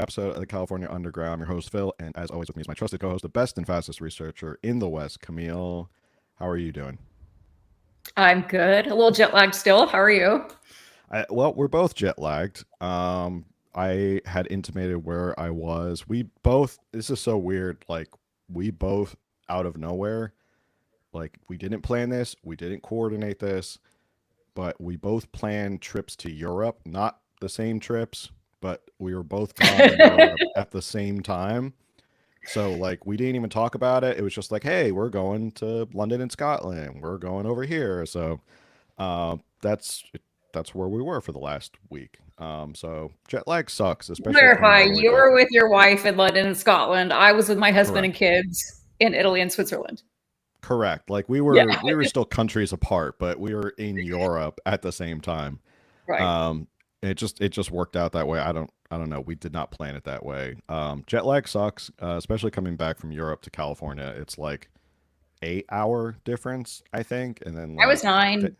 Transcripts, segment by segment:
episode of the California Underground. I'm your host, Phil, and as always with me is my trusted co-host, the best and fastest researcher in the West, Camille. How are you doing? I'm good. A little jet lagged still. How are you? Well, we're both jet lagged. I had intimated where I was. We both, this is so weird, like, we both out of nowhere, like, we didn't plan this, we didn't coordinate this, but we both planned trips to Europe, not the same trips, but we were both gone in Europe at the same time. So like we didn't even talk about it. It was just like, hey, we're going to London and Scotland. We're going over here. So uh, that's that's where we were for the last week. So jet lag sucks, especially coming Clarify, all the way you back. were with your wife in London and Scotland. I was with my husband and Correct. kids in Italy and Switzerland. Correct. Like Yeah, we were still countries apart, but we were in Europe at the same time. right. Um, it just worked out that way. I don't know. We did not plan it that way. Jet lag sucks, especially coming back from Europe to California. It's like 8 hour difference, I think, and then I was like nine.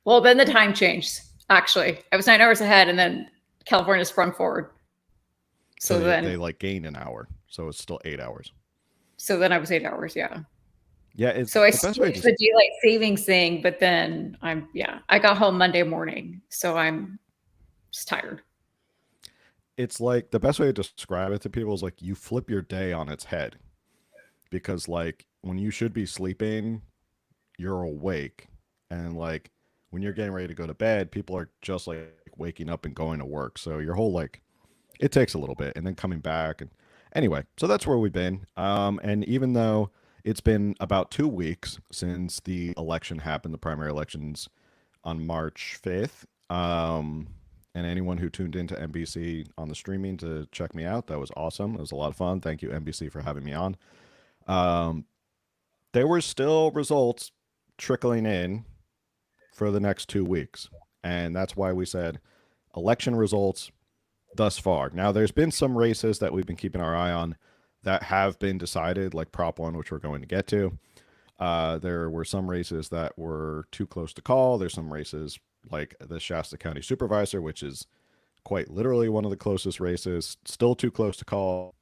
Well, then the time changed, actually. I was 9 hours ahead and then California sprung forward. so So they then like gained an hour, so it's still 8 hours. so then I was 8 hours, yeah. Yeah, it's So I the best way switched to the daylight savings thing, but then I got home Monday morning. So I'm just tired. it's like the best way to describe it to people is like you flip your day on its head because like when you should be sleeping, you're awake, and like when you're getting ready to go to bed, people are just like waking up and going to work. So your whole like it takes a little bit and then coming back and anyway, so that's where we've been. And even though it's been about 2 weeks since the election happened, the primary elections on March 5th. And anyone who tuned into NBC on the streaming to check me out, that was awesome. It was a lot of fun. Thank you, NBC, for having me on. Um, there were still results trickling in for the next 2 weeks. And that's why we said election results thus far. Now, there's been some races that we've been keeping our eye on that have been decided, like Prop 1, which we're going to get to. There were some races that were too close to call. There's some races like the Shasta County Supervisor, which is quite literally one of the closest races, still too close to call.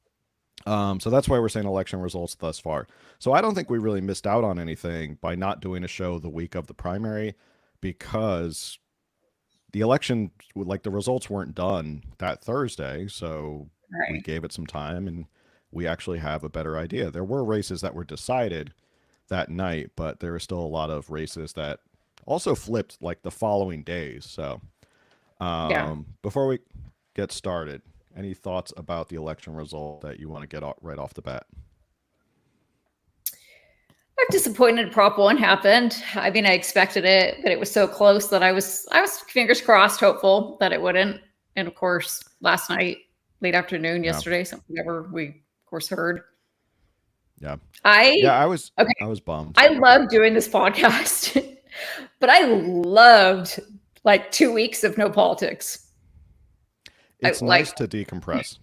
So that's why we're saying election results thus far. So I don't think we really missed out on anything by not doing a show the week of the primary because the election, like the results weren't done that Thursday. So we Right. gave it some time and we actually have a better idea. There were races that were decided that night, but there were still a lot of races that also flipped like the following days. So Yeah. before we get started, any thoughts about the election result that you want to get right off the bat? I'm disappointed Prop 1 happened. I mean, I expected it, but it was so close that I was fingers crossed, hopeful that it wouldn't. And of course, last night, late afternoon, Yeah, yesterday, something ever we of course heard. yeah, yeah. I okay, I was bummed. I love doing this podcast, but I loved like 2 weeks of no politics. I It's like nice to decompress.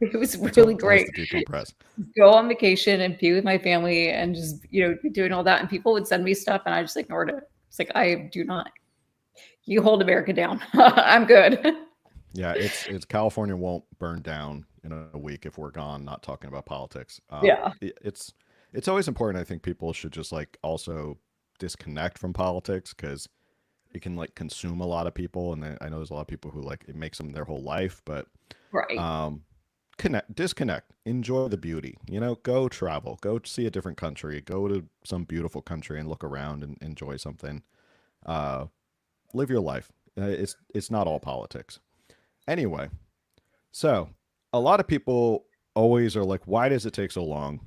it was It's really nice great. to decompress. Go on vacation and be with my family and just, be doing all that. And people would send me stuff and I just ignored it. It's like, I do not. You hold America down. I'm good. Yeah, it's California won't burn down in a week if we're gone not talking about politics. Yeah. It's always important. I think people should just like also disconnect from politics because it can like consume a lot of people, and then I know there's a lot of people who like it makes them their whole life, but Right. um, disconnect, enjoy the beauty. You know, go travel, go see a different country, go to some beautiful country and look around and enjoy something. Uh, live your life. It's not all politics. Anyway, so a lot of people always are like, why does it take so long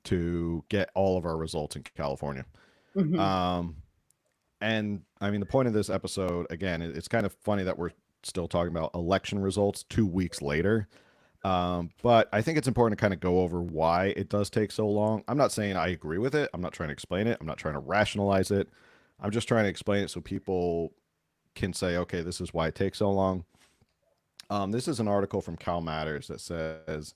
to get all of our results in California? Hmm. Um, and I mean, the point of this episode, again, it's kind of funny that we're still talking about election results 2 weeks later. But I think it's important to kind of go over why it does take so long. I'm not saying I agree with it. I'm not trying to explain it. I'm not trying to rationalize it. I'm just trying to explain it so people can say, okay, this is why it takes so long. This is an article from Cal Matters that says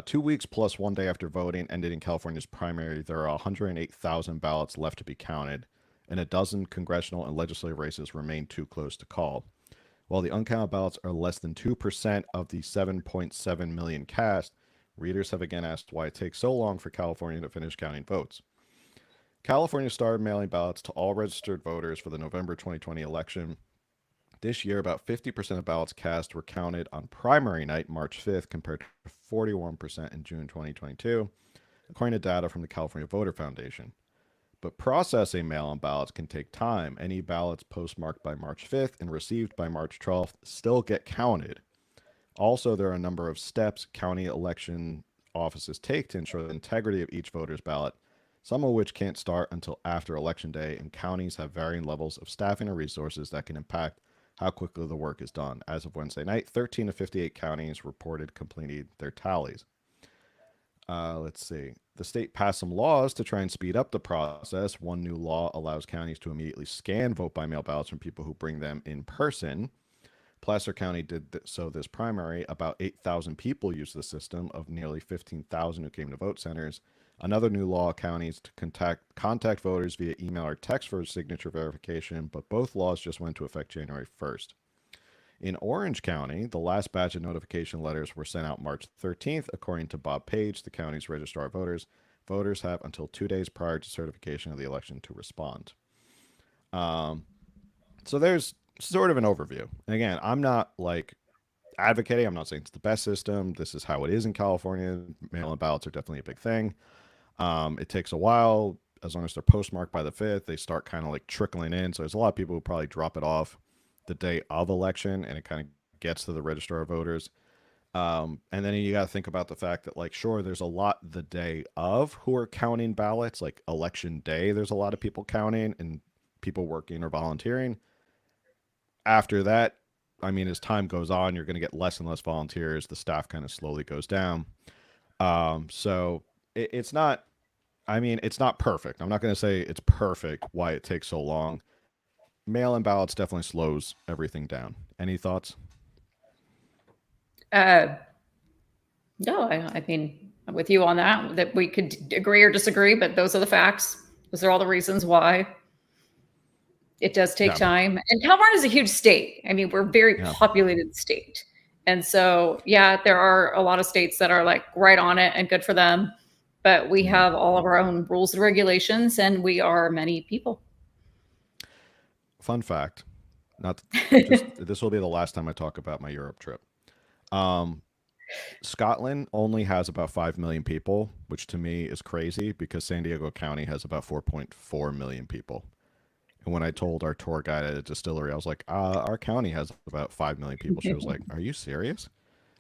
2 weeks plus one day after voting ended in California's primary, there are 108,000 ballots left to be counted, and a dozen congressional and legislative races remain too close to call. While the uncounted ballots are less than 2% of the 7.7 million cast, readers have again asked why it takes so long for California to finish counting votes. California started mailing ballots to all registered voters for the November 2020 election. This year, about 50% of ballots cast were counted on primary night, March 5th, compared to 41% in June 2022, according to data from the California Voter Foundation. But processing mail in ballots can take time. Any ballots postmarked by March 5th and received by March 12th still get counted. Also, there are a number of steps county election offices take to ensure the integrity of each voter's ballot, some of which can't start until after Election Day, and counties have varying levels of staffing and resources that can impact how quickly the work is done. As of Wednesday night, 13 of 58 counties reported completing their tallies. Let's see. The state passed some laws to try and speed up the process. One new law allows counties to immediately scan vote by mail ballots from people who bring them in person. Placer County did so this primary. About 8,000 people used the system of nearly 15,000 who came to vote centers. Another new law counties to contact voters via email or text for signature verification, but both laws just went into effect January 1st. In Orange County, the last batch of notification letters were sent out March 13th, according to Bob Page, the county's registrar of voters. Voters have until 2 days prior to certification of the election to respond. Um, so there's sort of an overview. And again, I'm not like advocating. I'm not saying it's the best system. This is how it is in California. Mail-in ballots are definitely a big thing. It takes a while. As long as they're postmarked by the 5th, they start kind of like trickling in. So there's a lot of people who probably drop it off the day of election, and it kind of gets to the registrar of voters. And then you got to think about the fact that, like, sure, there's a lot the day of who are counting ballots. Like election day, there's a lot of people counting and people working or volunteering. After that, I mean, as time goes on, you're going to get less and less volunteers. The staff kind of slowly goes down. So it's not, I mean, it's not perfect. I'm not going to say it's perfect why it takes so long. Mail in ballots definitely slows everything down. Any thoughts? Uh, no, I mean, I'm with you on that, that we could agree or disagree, but those are the facts. Those are all the reasons why it does take Yeah. time. And California is a huge state. I mean, we're a very Yeah. populated state. And so, yeah, there are a lot of states that are like right on it and good for them. But we Mhm. have all of our own rules and regulations, and we are many people. Fun fact, not just this will be the last time I talk about my Europe trip. Um, Scotland only has about 5 million people, which to me is crazy because San Diego County has about 4.4 million people. And when I told our tour guide at a distillery, I was like, our county has about 5 million people. She was like, are you serious?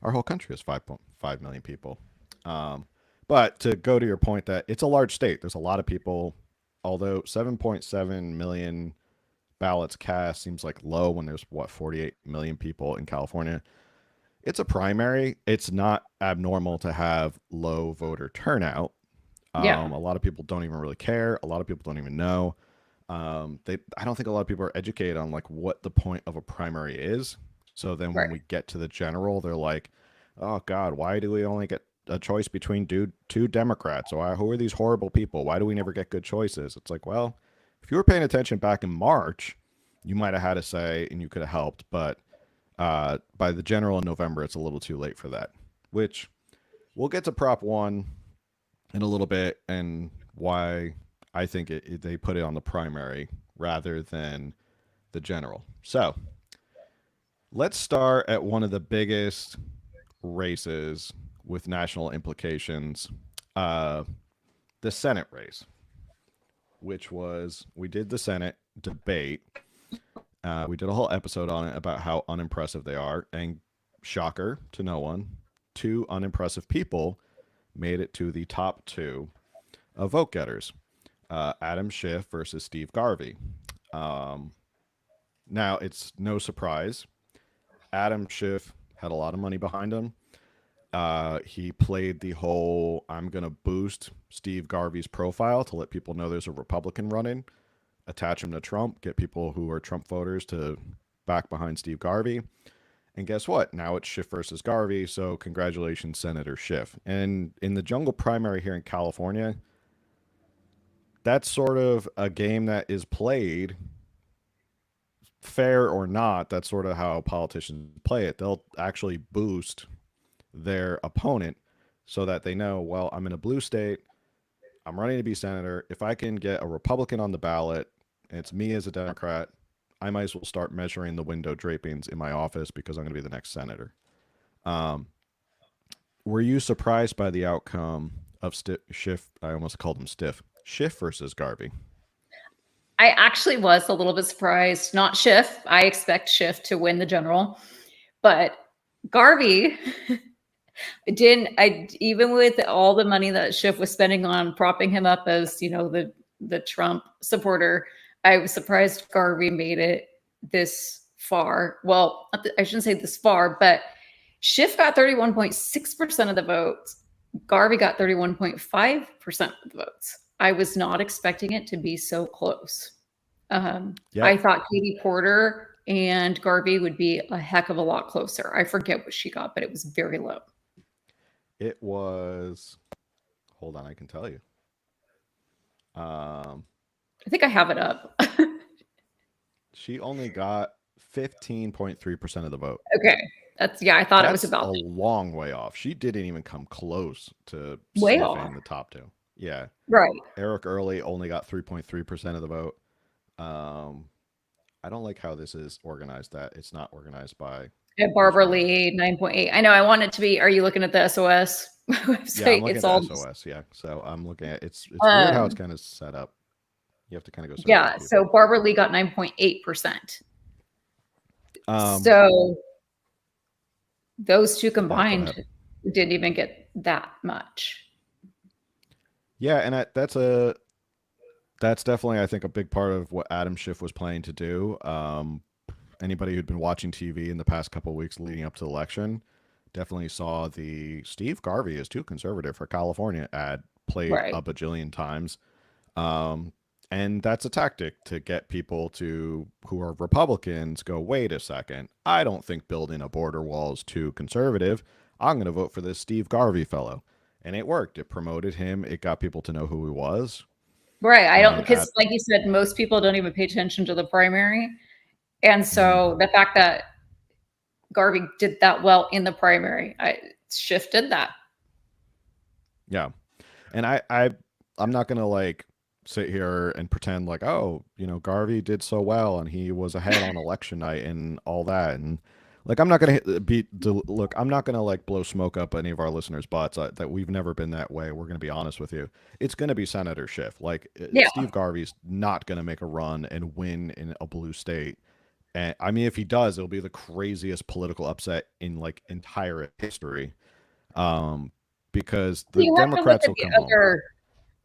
Our whole country has 5.5 million people. Um, but to go to your point that it's a large state, there's a lot of people, although 7.7 million ballots cast seems like low when there's what 48 million people in California. It's a primary. It's not abnormal to have low voter turnout. Yeah, A lot of people don't even really care. A lot of people don't even know. I don't think a lot of people are educated on like what the point of a primary is. So then when right. we get to the general, they're like, "Oh God, why do we only get a choice between two Democrats? Or who are these horrible people? Why do we never get good choices?" It's like, well, if you were paying attention back in March, you might have had a say and you could have helped. But by the general in November, it's a little too late for that. Which we'll get to Prop One in a little bit and why I think they put it on the primary rather than the general. So let's start at one of the biggest races with national implications, uh, the Senate race, which was we did the Senate debate. We did a whole episode on it about how unimpressive they are, and shocker to no one, two unimpressive people made it to the top two of vote getters. Adam Schiff versus Steve Garvey. Um, Now, it's no surprise. Adam Schiff had a lot of money behind him. He played the whole I'm going to boost Steve Garvey's profile to let people know there's a Republican running, attach him to Trump, get people who are Trump voters to back behind Steve Garvey. And guess what? Now it's Schiff versus Garvey. So congratulations, Senator Schiff. And in the jungle primary here in California, that's sort of a game that is played fair or not, that's sort of how politicians play it. They'll actually boost their opponent so that they know, well, I'm in a blue state. I'm running to be senator. If I can get a Republican on the ballot, and it's me as a Democrat, I might as well start measuring the window drapings in my office because I'm going to be the next senator. Um, were you surprised by the outcome of Schiff? I almost called him Stiff. Schiff versus Garvey. I actually was a little bit surprised. Not Schiff. I expect Schiff to win the general, but Garvey didn't. I even with all the money that Schiff was spending on propping him up as the Trump supporter, I was surprised Garvey made it this far. Well, I shouldn't say this far, but Schiff got 31.6% of the votes. Garvey got 31.5% of the votes. I was not expecting it to be so close. I Yep. thought Katie Porter and Garvey would be a heck of a lot closer. I forget what she got, but it was very low. It was. Hold on, I can tell you. Um, I think I have it up. she only got 15.3% of the vote. Okay. Yeah, I thought it was That's a about long way off. She didn't even come close to way off. sniffing the top two. Yeah. Right. Eric Early only got 3.3% of the vote. Um, I don't like how this is organized, that it's not organized by Barbara region. Lee, 9.8. I know I want it to be. Are you looking at the SOS Yeah, I'm website? looking It's at the all SOS. Yeah. So I'm looking at it's weird how it's um kind of set up. You have to kind of go search for yeah, so people. Barbara Lee got 9.8%. Um, So those two yeah, go combined ahead. didn't even get that much. Yeah, and that's definitely, I think, a big part of what Adam Schiff was planning to do. Anybody who'd been watching TV in the past couple of weeks leading up to the election definitely saw the Steve Garvey is too conservative for California ad played Right. a bajillion times. Um, and that's a tactic to get people to who are Republicans go, wait a second, I don't think building a border wall is too conservative. I'm going to vote for this Steve Garvey fellow. And it worked. It promoted him. It got people to know who he was. Right. I don't And because like you said, most people don't even pay attention to the primary. And mhm, so the fact that Garvey did that well in the primary, I shifted that. yeah. And I'm not gonna like sit here and pretend like, oh, Garvey did so well and he was ahead on election night and all that. And like, I'm not gonna look. I'm not gonna like blow smoke up any of our listeners' butts. That we've never been that way. We're gonna be honest with you. It's gonna be Senator Schiff. Like Yeah. Steve Garvey's not gonna make a run and win in a blue state. And I mean, if he does, it'll be the craziest political upset in like entire history. Um, because the You have to look Democrats at will come home.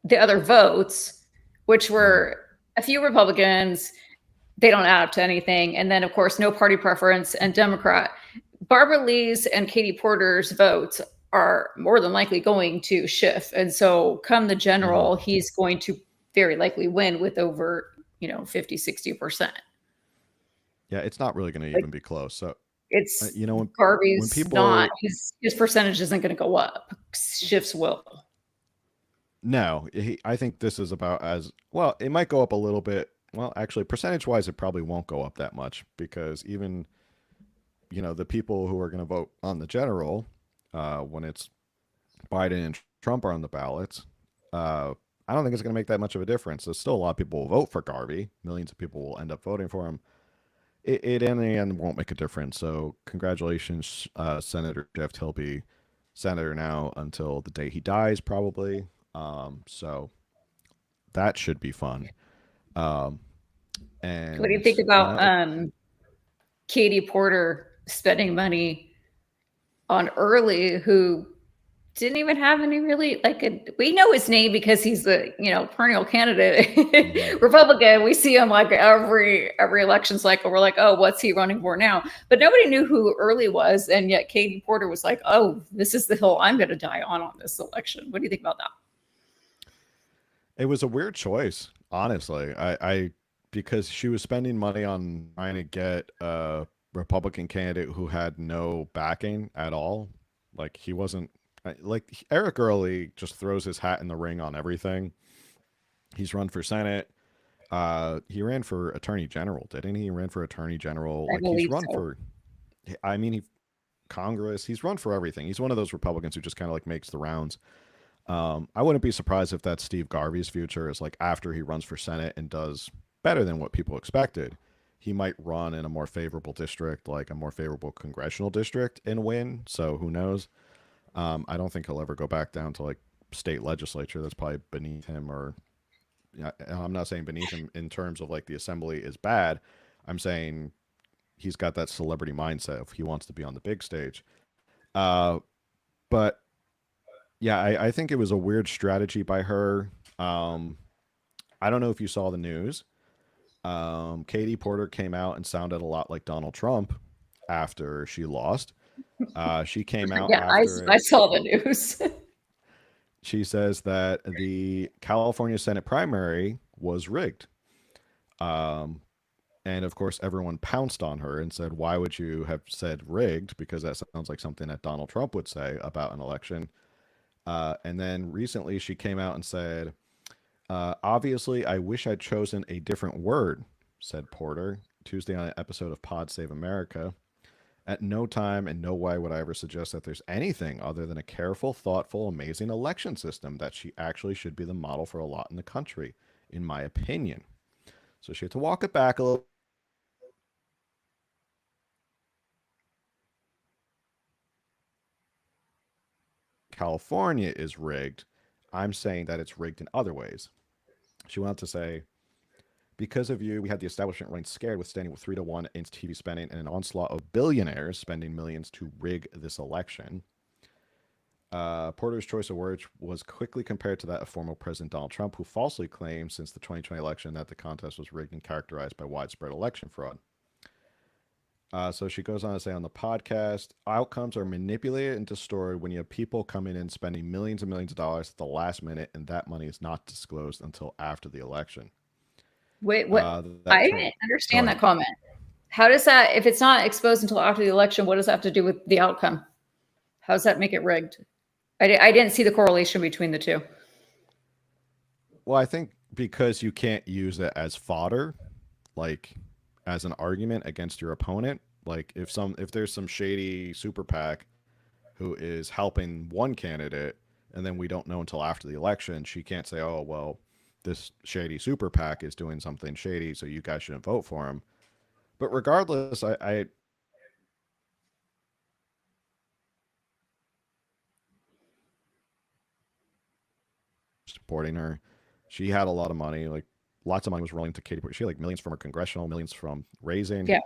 the other votes, which Mhm. were a few Republicans. They don't add up to anything. And then, of course, no party preference and Democrat. Barbara Lee's and Katie Porter's votes are more than likely going to shift. And so come the Mhm. general, he's going to very likely win with over, 50, 60%. Yeah, it's not really going to Like even be close. So, it's when Garvey's not, people his percentage isn't going to go up. Shifts will. no, I think this is about as well. It might go up a little bit. Well, actually, percentage wise, it probably won't go up that much because even the people who are going to vote on the general, when it's Biden and Trump are on the ballots, uh, I don't think it's going to make that much of a difference. There's still a lot of people will vote for Garvey. Millions of people will end up voting for him. It in the end won't make a difference. So congratulations, Senator Jeff. He'll be senator now until the day he dies, probably. So that should be fun. Um, What do you and think about Katie Porter spending money on Early, who didn't even have any really we know his name because he's the perennial mhm. candidate Republican. We see him like every election cycle. We're like, oh, what's he running for now? But nobody knew who Early was, and yet Katie Porter was like, oh, this is the hill I'm going to die on this election. What do you think about that? It was a weird choice, honestly. I because she was spending money on trying to get a Republican candidate who had no backing at all. Like he wasn't like Eric Early just throws his hat in the ring on everything. He's run for Senate. He ran for attorney general, didn't he? He ran for attorney general. I Like he's believe run so. for, I mean, Congress. He's run for everything. He's one of those Republicans who just kind of like makes the rounds. I wouldn't be surprised if that's Steve Garvey's future is like after he runs for Senate and does better than what people expected. He might run in a more favorable district, like a more favorable congressional district, and win. So who knows? I don't think he'll ever go back down to like state legislature. That's probably beneath him, or I'm not saying beneath him in terms of like the assembly is bad. I'm saying he's got that celebrity mindset if he wants to be on the big stage. Uh, but yeah, I think it was a weird strategy by her. Um, I don't know if you saw the news. Katie Porter came out and sounded a lot like Donald Trump after she lost. She came out Yeah, after I it. saw the news. She says that the California Senate primary was rigged. Um, and of course, everyone pounced on her and said, "Why would you have said rigged? Because that sounds like something that Donald Trump would say about an election." And then recently, she came out and said, "Obviously, I wish I'd chosen a different word," said Porter Tuesday on an episode of Pod Save America. At no time and no way would I ever suggest that there's anything other than a careful, thoughtful, amazing election system that she actually should be the model for a lot in the country, in my opinion. So she had to walk it back a little. California is rigged. I'm saying that it's rigged in other ways. She went on to say, because of you, we had the establishment running scared with standing with 3-1 in TV spending and an onslaught of billionaires spending millions to rig this election. Porter's choice of words was quickly compared to that of former President Donald Trump, who falsely claimed since the 2020 election that the contest was rigged and characterized by widespread election fraud. So she goes on to say on the podcast, outcomes are manipulated and distorted when you have people coming in spending millions and millions of dollars at the last minute, and that money is not disclosed until after the election. Wait, what? That I term, didn't go understand ahead. that comment. How does that, if it's not exposed until after the election, what does that have to do with the outcome? How does that make it rigged? I didn't see the correlation between the two. Well, I think because you can't use it as fodder, like as an argument against your opponent. Like if there's some shady super PAC who is helping one candidate, and then we don't know until after the election, she can't say, "Oh, well, this shady super PAC is doing something shady, so you guys shouldn't vote for him." But regardless, I supporting her. She had a lot of money, like lots of money was rolling to Katie Porter. She had like millions from her congressional, millions from raising. Yeah.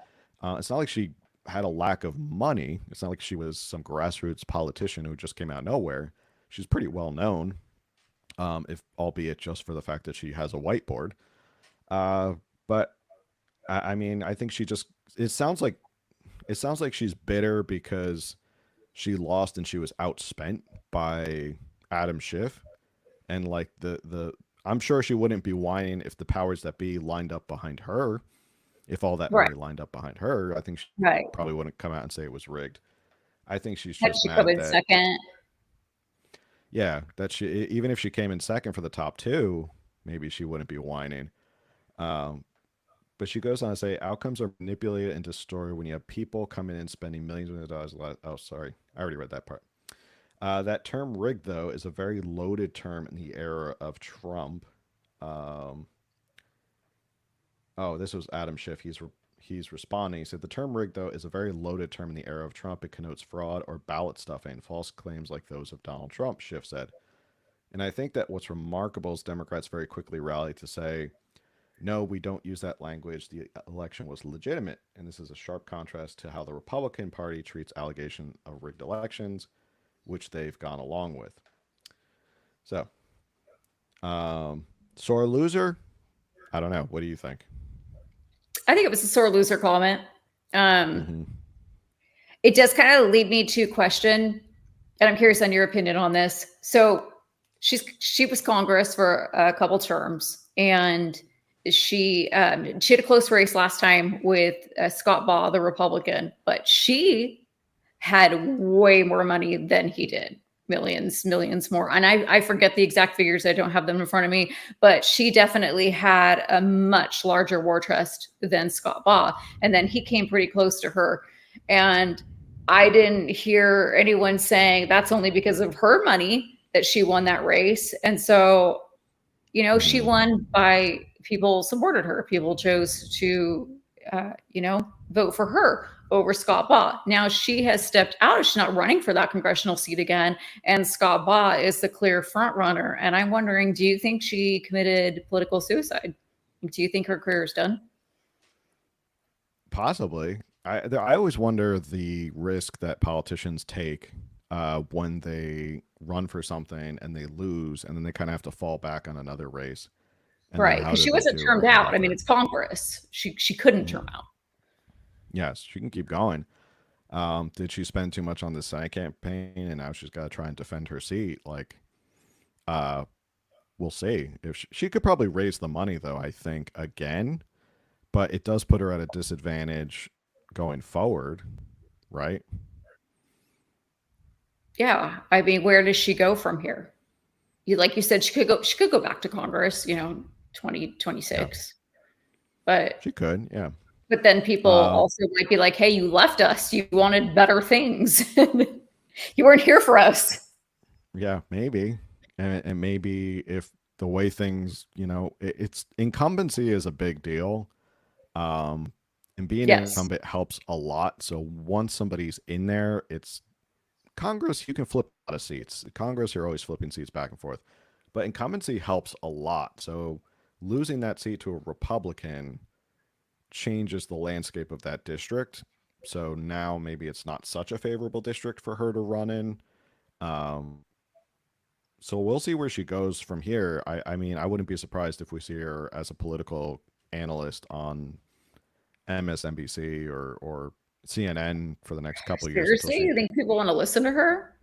It's not like she had a lack of money. It's not like she was some grassroots politician who just came out of nowhere. She's pretty well known, if albeit just for the fact that she has a whiteboard. But I mean, I think she just. It sounds like she's bitter because she lost and she was outspent by Adam Schiff, and like the. I'm sure she wouldn't be whining if the powers that be lined up behind her. If all that Right. money lined up behind her, I think she Right. probably wouldn't come out and say it was rigged. I think she's Had just she come mad in that, second? yeah, that she, even if she came in second for the top two, maybe she wouldn't be whining. Um, but she goes on to say outcomes are manipulated and distorted when you have people coming in spending millions of dollars. Oh, sorry, I already read that part. That term rigged, though, is a very loaded term in the era of Trump. Um, Oh, this was Adam Schiff. He's responding. He said the term rigged though is a very loaded term in the era of Trump. It connotes fraud or ballot stuffing, false claims like those of Donald Trump. Schiff said, and I think that what's remarkable is Democrats very quickly rallied to say, no, we don't use that language. The election was legitimate, and this is a sharp contrast to how the Republican Party treats allegation of rigged elections, which they've gone along with. So, sore loser. I don't know. What do you think? I think it was a sore loser comment. Um, Mm-hmm. it does kind of lead me to question, and I'm curious on your opinion on this. So she was Congress for a couple terms, and she had a close race last time with Scott Baugh, the Republican, but she had way more money than he did. millions more. And I forget the exact figures. I don't have them in front of me, but she definitely had a much larger war chest than Scott Baugh. And then he came pretty close to her. And I didn't hear anyone saying that's only because of her money that she won that race. And so, she Hmm. won by people supported her. People chose to, vote for her over Scott Baugh. Now she has stepped out. She's not running for that congressional seat again. And Scott Baugh is the clear front runner. And I'm wondering, do you think she committed political suicide? Do you think her career is done? Possibly. I always wonder the risk that politicians take when they run for something and they lose, and then they kind of have to fall back on another race. And then Right. how Because she did they wasn't do termed or out. I mean, whatever. it's Congress. She couldn't term Mhm. out. Yes, she can keep going. Did she spend too much on the Senate campaign, and now she's got to try and defend her seat? Like, uh, we'll see. If she could probably raise the money, though, I think again, but it does put her at a disadvantage going forward, right? Yeah. I mean, where does she go from here? Like you said, she could go back to Congress, 2026. Yeah, But she could. Yeah. but then people Um, also might be like, hey, you left us. You wanted better things. You weren't here for us. yeah, maybe, and maybe if the way things, it's incumbency is a big deal. Um, and being an Yes. incumbent helps a lot. So once somebody's in there, it's Congress, you can flip a lot of seats. Congress, you're always flipping seats back and forth. But incumbency helps a lot. So losing that seat to a Republican changes the landscape of that district. So now maybe it's not such a favorable district for her to run in. Um, so we'll see where she goes from here. I mean, I wouldn't be surprised if we see her as a political analyst on MSNBC or CNN for the next couple of years until Seriously? she. You think people want to listen to her?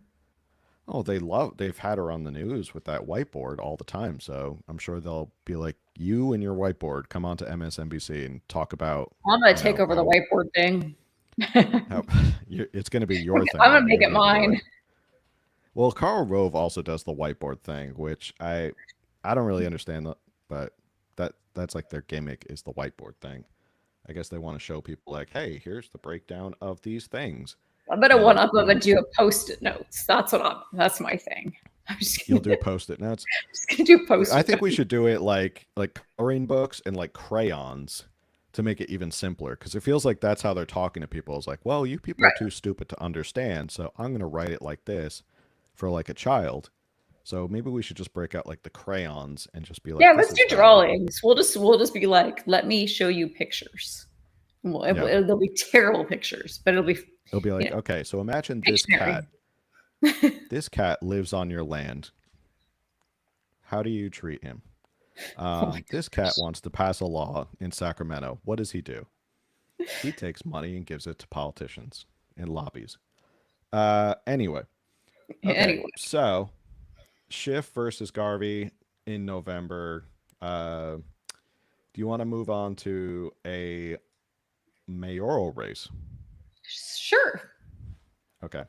Oh, they've had her on the news with that whiteboard all the time. So I'm sure they'll be like, you and your whiteboard come on to MSNBC and talk about, I'm going you to take know, over the whiteboard thing. how I'm it's going to be your thing going to then. make You're it going to do it. mine. Well, Karl Rove also does the whiteboard thing, which I don't really understand that, but that's like their gimmick is the whiteboard thing. I guess they want to show people like, hey, here's the breakdown of these things. I'm going to one And, up them and do a post-it notes. That's my thing. I'm just you'll going do to post-it notes. just gonna do I post-it think we notes. should do it like coloring books and like crayons to make it even simpler because it feels like that's how they're talking to people. It's like, well, you people are Right. too stupid to understand, so I'm going to write it like this for like a child. So maybe we should just break out like the crayons and just be Yeah, like, this let's is do how. drawings. We'll just be like, let me show you pictures. Well, Yeah, they'll be terrible pictures, but it'll be, it'll be you like, know, okay, so imagine this Pictionary. cat. This cat lives on your land. How do you treat him? Oh my This cat gosh. wants to pass a law in Sacramento. What does he do? He takes money and gives it to politicians and lobbies. Anyway, okay, Anyway, so Schiff versus Garvey in November. Do you want to move on to a mayoral race? sure. Okay.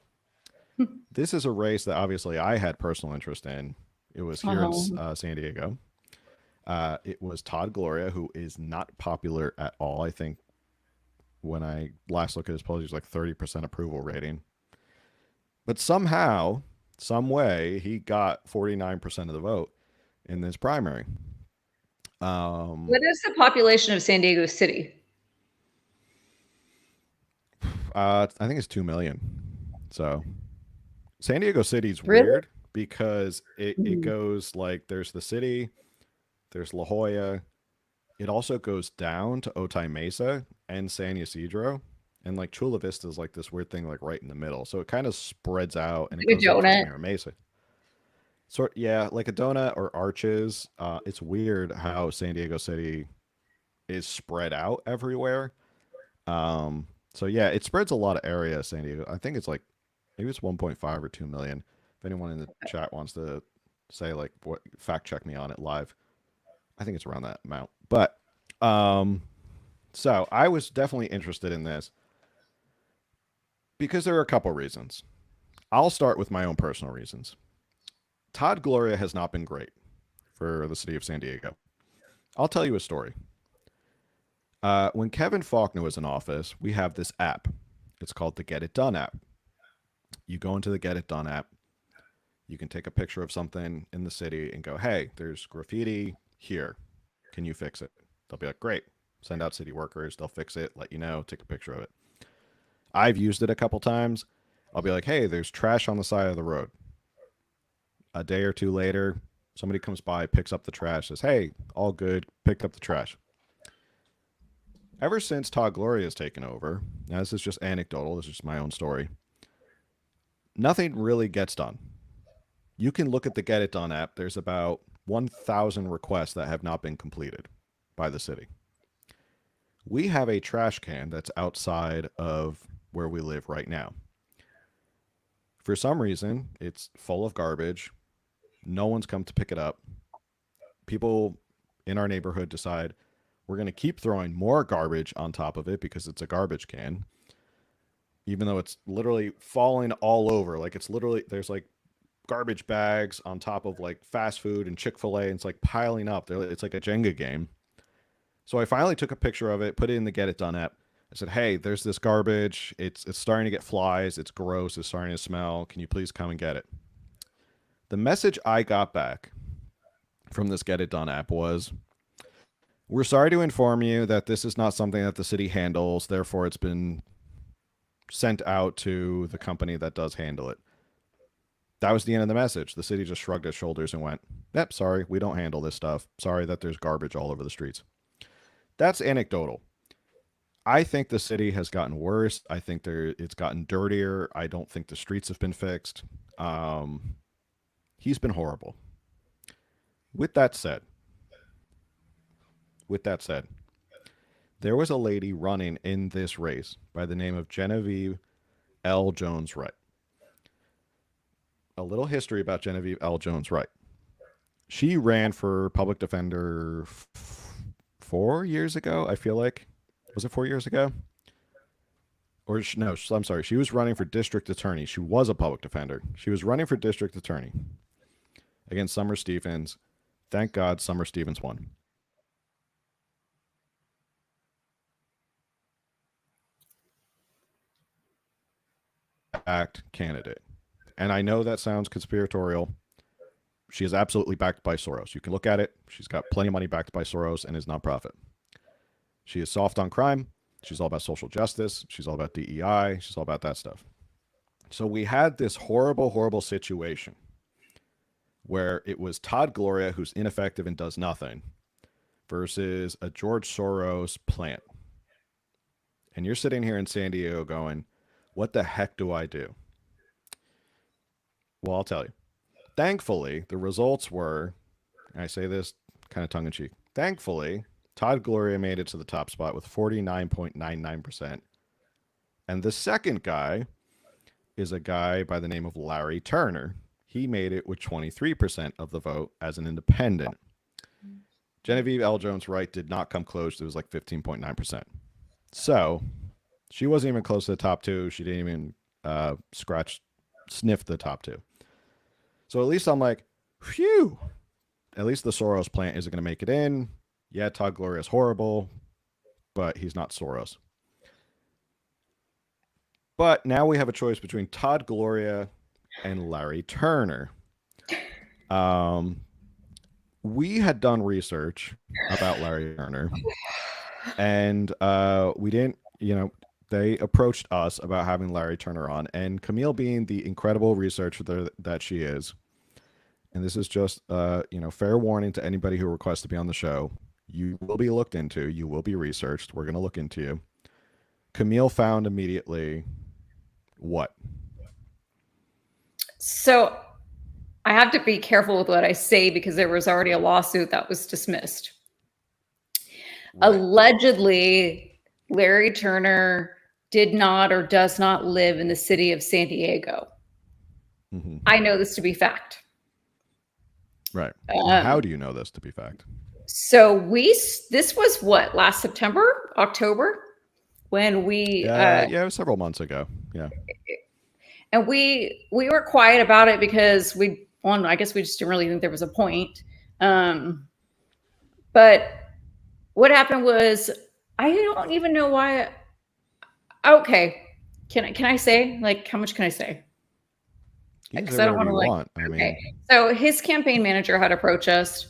This is a race that obviously I had personal interest in. It was here in Um, San Diego. It was Todd Gloria, who is not popular at all. I think when I last looked at his polls, he was like 30% approval rating. But somehow, some way, he got 49% of the vote in this primary. Um, what is the population of San Diego City? I think it's 2 million. So San Diego City's Really? weird because it Mhm. goes like there's the city, there's La Jolla. It also goes down to Otay Mesa and San Ysidro. And like Chula Vista is like this weird thing like right in the middle. So it kind of spreads out and it Like a goes up towards donut. Mira Mesa. Sort yeah, like a donut or arches. It's weird how San Diego City is spread out everywhere. So yeah, it spreads a lot of area. San Diego. I think it's like maybe it's 1.5 or 2 million. If anyone in the chat wants to say like what fact check me on it live, I think it's around that amount. But um, so I was definitely interested in this because there are a couple reasons. I'll start with my own personal reasons. Todd Gloria has not been great for the city of San Diego. I'll tell you a story. When Kevin Faulconer was in office, we have this app. It's called the Get It Done app. You go into the Get It Done app. You can take a picture of something in the city and go, hey, there's graffiti here. Can you fix it? They'll be like, great. Send out city workers. They'll fix it, let you know, take a picture of it. I've used it a couple times. I'll be like, hey, there's trash on the side of the road. A day or two later, somebody comes by, picks up the trash, says, hey, all good, picked up the trash. Ever since Todd Gloria has taken over, now this is just anecdotal, this is just my own story, nothing really gets done. You can look at the Get It Done app. There's about 1,000 requests that have not been completed by the city. We have a trash can that's outside of where we live right now. For some reason, it's full of garbage. No one's come to pick it up. People in our neighborhood decide we're going to keep throwing more garbage on top of it because it's a garbage can, even though it's literally falling all over. Like it's literally, there's like garbage bags on top of like fast food and Chick-fil-A, and it's like piling up. It's like a Jenga game. So I finally took a picture of it, put it in the Get It Done app. I said, hey, there's this garbage. It's starting to get flies. It's gross. It's starting to smell. Can you please come and get it? The message I got back from this Get It Done app was, we're sorry to inform you that this is not something that the city handles. Therefore, it's been sent out to the company that does handle it. That was the end of the message. The city just shrugged its shoulders and went, yep, sorry, we don't handle this stuff. Sorry that there's garbage all over the streets. That's anecdotal. I think the city has gotten worse. I think it's gotten dirtier. I don't think the streets have been fixed. He's been horrible. With that said, there was a lady running in this race by the name of Genevieve L. Jones Wright. A little history about Genevieve L. Jones Wright. She ran for public defender 4 years ago, I feel like. Was it 4 years ago? Or no, I'm sorry. She was running for district attorney. She was a public defender. She was running for district attorney against Summer Stevens. Thank God Summer Stevens won. Act candidate. And I know that sounds conspiratorial. She is absolutely backed by Soros. You can look at it. She's got plenty of money backed by Soros and his nonprofit. She is soft on crime. She's all about social justice. She's all about DEI. She's all about that stuff. So we had this horrible, horrible situation where it was Todd Gloria, who's ineffective and does nothing, versus a George Soros plant. And you're sitting here in San Diego going, what the heck do I do? Well, I'll tell you. Thankfully, the results were, and I say this kind of tongue in cheek, thankfully, Todd Gloria made it to the top spot with 49.99%. And the second guy is a guy by the name of Larry Turner. He made it with 23% of the vote as an independent. Genevieve L. Jones Wright did not come close. It was like 15.9%. So she wasn't even close to the top two. She didn't even sniff the top two. So at least I'm like, phew, at least the Soros plant isn't going to make it in. Yeah, Todd Gloria is horrible, but he's not Soros. But now we have a choice between Todd Gloria and Larry Turner. We had done research about Larry Turner, and we didn't, they approached us about having Larry Turner on, and Camille, being the incredible researcher that she is, and this is just, fair warning to anybody who requests to be on the show, you will be looked into, you will be researched, we're going to look into you. Camille found immediately what? So I have to be careful with what I say because there was already a lawsuit that was dismissed. Right. Allegedly, Larry Turner did not or does not live in the city of San Diego. Mm-hmm. I know this to be fact. Right. How do you know this to be fact? So this was what, last September, October, when we... it was several months ago. Yeah. And we were quiet about it because one, I guess we just didn't really think there was a point. Um, but what happened was, I don't even know why. Okay, can I say, like, how much can I say? You can say Because I don't whatever want to, you like. want. I Okay, mean, so his campaign manager had approached us,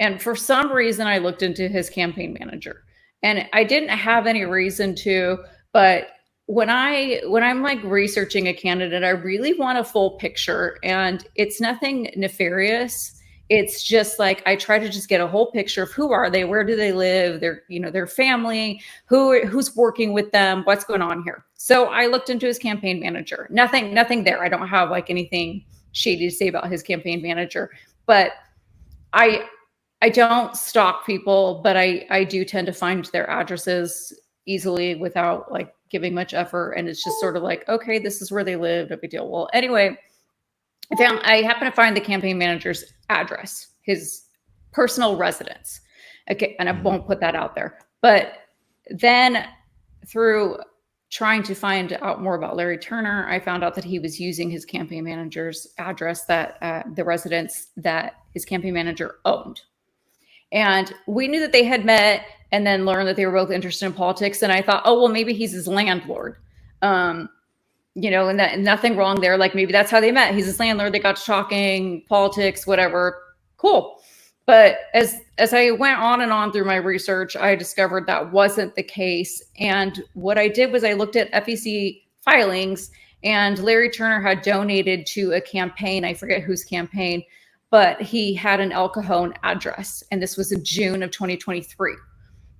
and for some reason, I looked into his campaign manager, and I didn't have any reason to, but when I'm like researching a candidate, I really want a full picture, and it's nothing nefarious. It's just like I try to just get a whole picture of who are they, where do they live, their family, who's working with them, what's going on here. So I looked into his campaign manager. Nothing there. I don't have like anything shady to say about his campaign manager, but I I don't stalk people, but I do tend to find their addresses easily without like giving much effort, and it's just sort of like, okay, this is where they live, no big deal. Well, anyway, I happened to find the campaign manager's address, his personal residence. Okay, and I mhm. won't put that out there. But then through trying to find out more about Larry Turner, I found out that he was using his campaign manager's address, that the residence that his campaign manager owned. And we knew that they had met and then learned that they were both interested in politics. And I thought, oh, well, maybe he's his landlord. Um, and that, and nothing wrong there. Like maybe that's how they met. He's his landlord. They got to talking politics, whatever. Cool. But as I went on and on through my research, I discovered that wasn't the case. And what I did was I looked at FEC filings, and Larry Turner had donated to a campaign. I forget whose campaign, but he had an El Cajon address. And this was in June of 2023.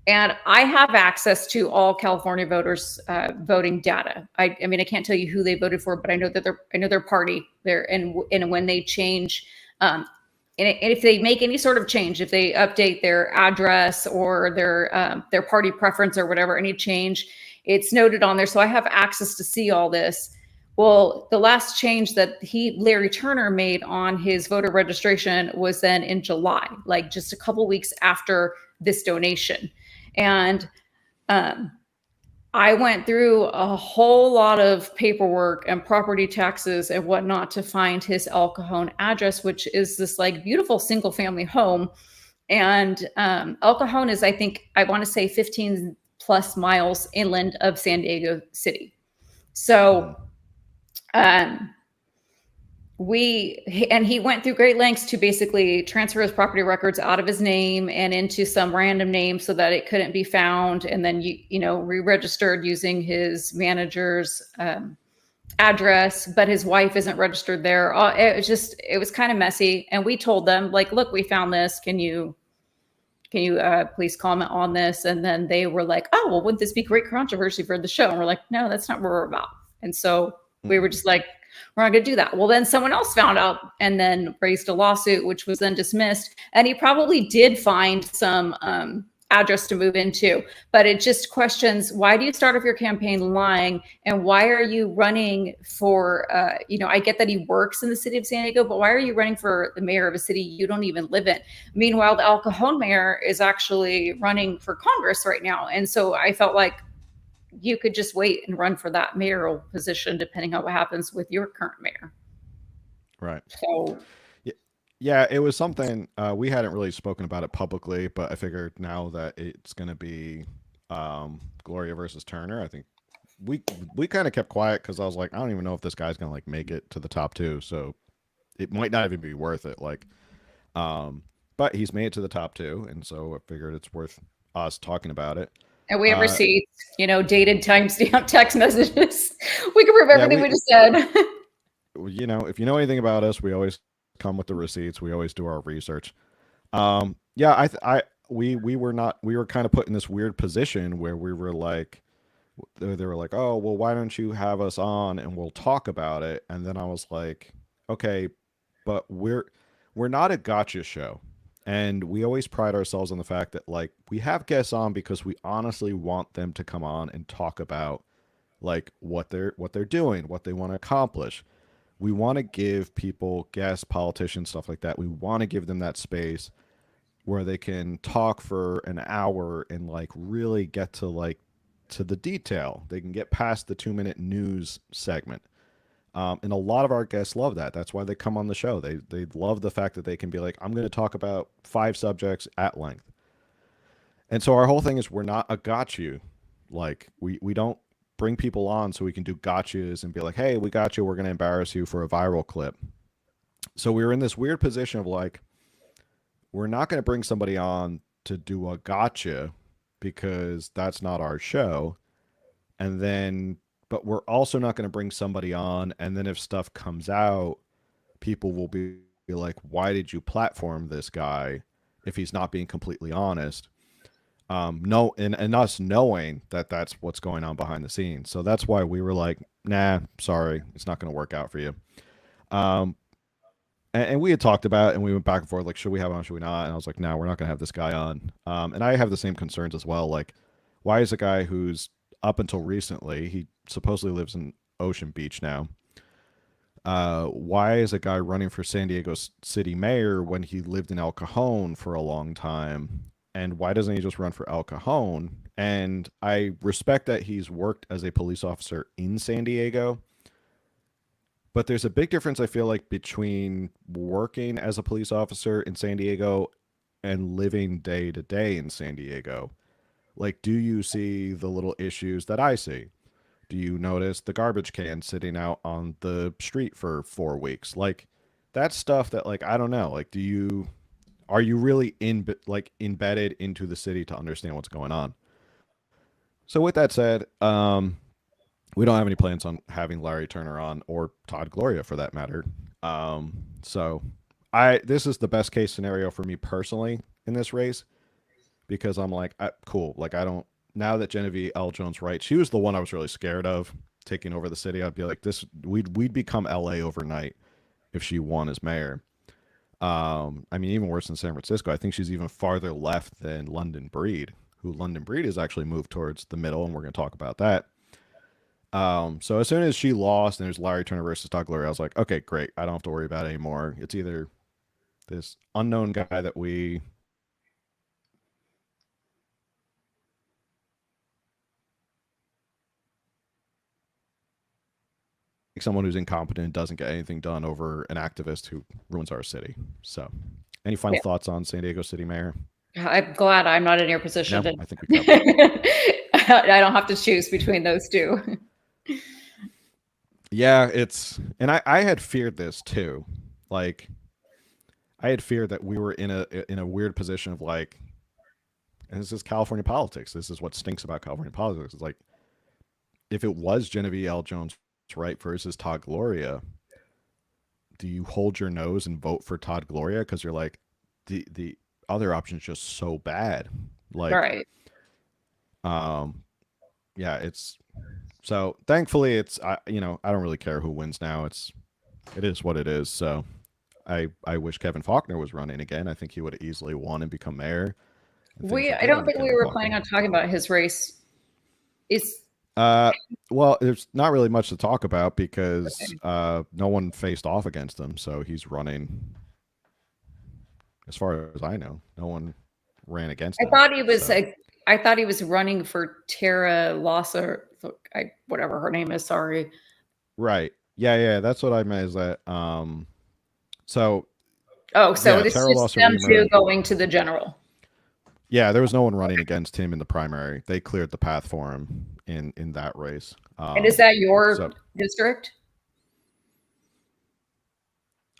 And I have access to all California voters' voting data. I mean, I can't tell you who they voted for, but I know their party there, and when they change, and if they make any sort of change, if they update their address or their party preference or whatever, any change, it's noted on there. So I have access to see all this. Well, the last change that Larry Turner made on his voter registration was then in July, like just a couple weeks after this donation. And um, I went through a whole lot of paperwork and property taxes and whatnot to find his El Cajon address, which is this like beautiful single family home. And El Cajon is, I think, I want to say 15 plus miles inland of San Diego City. Mhm. So um, he went through great lengths to basically transfer his property records out of his name and into some random name so that it couldn't be found, and then re-registered using his manager's address, but his wife isn't registered there. It was kind of messy, and we told them, like, look, we found this, can you please comment on this? And then they were like, oh, well, wouldn't this be great controversy for the show? And we're like, no, that's not what we're about. And so we were Mhm. just like, we're not going to do that. Well, then someone else found out and then raised a lawsuit, which was then dismissed. And he probably did find some address to move into, but it just questions, why do you start off your campaign lying? And why are you running for, I get that he works in the city of San Diego, but why are you running for the mayor of a city you don't even live in? Meanwhile, the El Cajon mayor is actually running for Congress right now. And so I felt like you could just wait and run for that mayoral position, depending on what happens with your current mayor. Right. So, Yeah, yeah, it was something we hadn't really spoken about it publicly, but I figured now that it's going to be Gloria versus Turner, I think we we kind of kept quiet because I was like, I don't even know if this guy's going to like make it to the top two, so it might not even be worth it. Um, but he's made it to the top two, and so I figured it's worth us talking about it. and we have Uh, receipts, dated timestamp text messages. We can prove yeah, everything we just said. if you know anything about us, we always come with the receipts. We always do our research. Yeah, we were not, we were kind of put in this weird position where we were like, they were like, oh, well, why don't you have us on and we'll talk about it? And then I was like, okay, but we're not a gotcha show. And we always pride ourselves on the fact that like we have guests on because we honestly want them to come on and talk about like what they're doing, what they want to accomplish. We want to give people, guests, politicians, stuff like that. We want to give them that space where they can talk for an hour and like really get to like to the detail. They can get past the 2 minute news segment. And a lot of our guests love that. That's why they come on the show. They love the fact that they can be like, I'm going to talk about 5 subjects at length. And so our whole thing is we're not a got you. Like we don't bring people on so we can do gotchas and be like, hey, we got you. We're going to embarrass you for a viral clip. So we were in this weird position of like, we're not going to bring somebody on to do a gotcha because that's not our show. And then, but we're also not going to bring somebody on. And then if stuff comes out, people will be like, why did you platform this guy if he's not being completely honest? No, and us knowing that that's what's going on behind the scenes. So that's why we were like, nah, sorry, it's not going to work out for you. Um, and we had talked about it and we went back and forth, like, should we have on, should we not? And I was like, no, we're not going to have this guy on. And I have the same concerns as well. Like, why is a guy who's up until recently, he supposedly lives in Ocean Beach now. Why is a guy running for San Diego City mayor when he lived in El Cajon for a long time? And why doesn't he just run for El Cajon? And I respect that he's worked as a police officer in San Diego, but there's a big difference, I feel like, between working as a police officer in San Diego and living day to day in San Diego. Like, do you see the little issues that I see? Do you notice the garbage can sitting out on the street for 4 weeks? Like, that's stuff that, like, I don't know. Like, are you really embedded into the city to understand what's going on? So with that said, we don't have any plans on having Larry Turner on or Todd Gloria for that matter. So this is the best case scenario for me personally in this race because I'm like, cool. Like I don't now that Genevieve L. Jones writes, she was the one I was really scared of taking over the city. I'd be like, we'd become LA overnight if she won as mayor. I mean, even worse than San Francisco. I think she's even farther left than London Breed, who London Breed has actually moved towards the middle, and we're going to talk about that. So as soon as she lost and there's Larry Turner versus Todd Gloria, I was like, okay, great. I don't have to worry about it anymore. It's either this unknown guy that we someone who's incompetent and doesn't get anything done over an activist who ruins our city. So, any final Yeah. thoughts on San Diego City Mayor? I'm glad I'm not in your position No, to. I think we covered it. I don't have to choose between those two. Yeah, and I had feared this too. Like I had feared that we were in a weird position of like, and this is California politics. This is what stinks about California politics. It's like if it was Genevieve L. Jones right versus Todd Gloria, do you hold your nose and vote for Todd Gloria because you're like the other option is just so bad. Like, Right. yeah, it's so thankfully it's I I don't really care who wins now. It is what it is. So I wish Kevin Faulconer was running again. I think he would have easily won and become mayor. And things look I good don't under think we Kevin were Faulconer. planning on talking about his race. Is Well, there's not really much to talk about because okay. no one faced off against him, so he's running. As far as I know, no one ran against I him. thought he was So I thought he was running for Tara Losser, whatever her name is. Sorry. right, yeah, that's what I meant. Is that so Oh, so yeah, it's Tara just Losser them two Reamer. going to the general. Yeah, there was no one running against him in the primary. They cleared the path for him in that race. And is that your So district?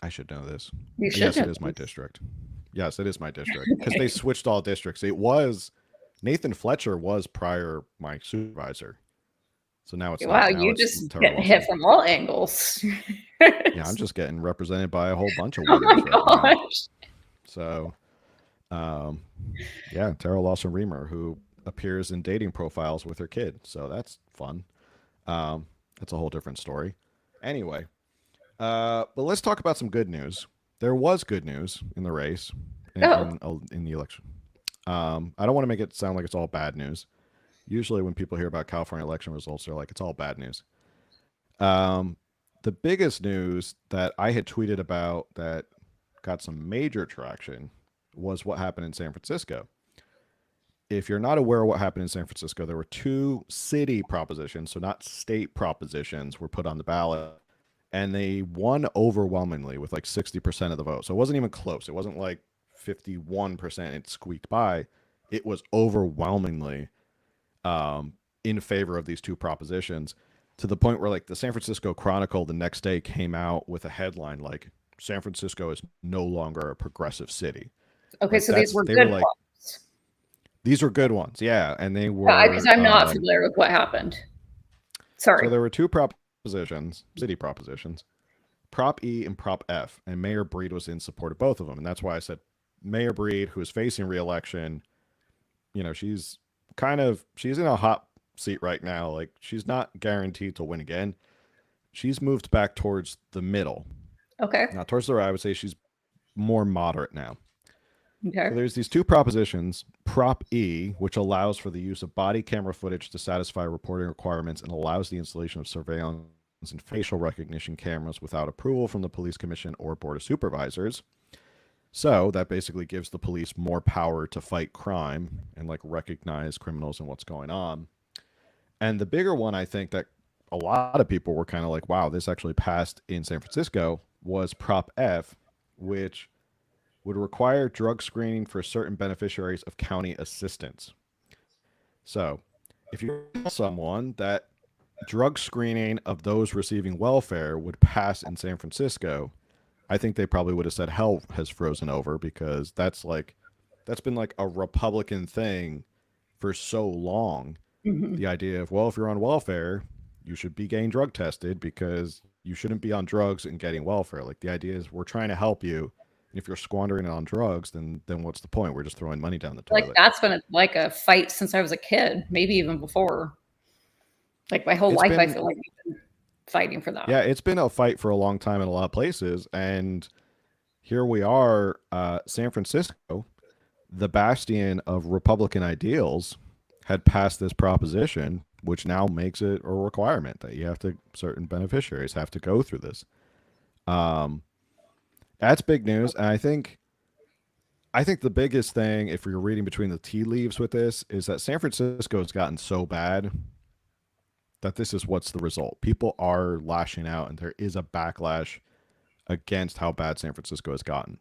I should know this. You should Yes, it know is my this. district. Yes, it is my district because they switched all districts. It was Nathan Fletcher was prior my supervisor, so now it's Wow, not. Now you it's just Tara getting hit Lawson. from all angles. Yeah, I'm just getting represented by a whole bunch of Oh my wieners right now. gosh. So, um, yeah, Tara Lawson Reamer, who appears in dating profiles with her kid. So that's fun. That's a whole different story. Anyway, but let's talk about some good news. There was good news in the race Oh, in the election. I don't want to make it sound like it's all bad news. Usually, when people hear about California election results, they're like, it's all bad news. Um, the biggest news that I had tweeted about that got some major traction was what happened in San Francisco. If you're not aware of what happened in San Francisco, there were 2 city propositions, so not state propositions, were put on the ballot. and they won overwhelmingly with like 60% of the vote. So it wasn't even close. It wasn't like 51% it squeaked by. It was overwhelmingly um, in favor of these two propositions, to the point where like the San Francisco Chronicle the next day came out with a headline like San Francisco is no longer a progressive city. Okay, Like so these that's were they were good like ones. these were good ones, yeah, and they Because were I'm not familiar with what happened. so Sorry. there were two propositions, city propositions, Prop E and Prop F, and Mayor Breed was in support of both of them, and that's why I said Mayor Breed, who is facing reelection, she's she's in a hot seat right now. Like she's not guaranteed to win again. She's moved back towards the middle, Okay. not towards the right. I would say she's more moderate now. Okay. So there's these two propositions. Prop E, which allows for the use of body camera footage to satisfy reporting requirements and allows the installation of surveillance and facial recognition cameras without approval from the police commission or board of supervisors. So that basically gives the police more power to fight crime and like recognize criminals and what's going on. And the bigger one, I think that a lot of people were kind of like, wow, this actually passed in San Francisco, was Prop F, which would require drug screening for certain beneficiaries of county assistance. So if you tell someone that drug screening of those receiving welfare would pass in San Francisco, I think they probably would have said hell has frozen over, because that's been like a Republican thing for so long. Hmm. The idea of, well, if you're on welfare, you should be getting drug tested because you shouldn't be on drugs and getting welfare. Like the idea is we're trying to help you. And if you're squandering it on drugs, then what's the point? We're just throwing money down the Like toilet. that's been like a fight since I was a kid, maybe even before. Like my whole It's life, I been feel like we've been fighting for that. yeah, it's been a fight for a long time in a lot of places, and here we are, San Francisco, the bastion of Republican ideals, had passed this proposition, which now makes it a requirement that certain beneficiaries have to go through this. Um, that's big news, and I think the biggest thing, if you're reading between the tea leaves with this, is that San Francisco has gotten so bad that this is what's the result. People are lashing out, and there is a backlash against how bad San Francisco has gotten.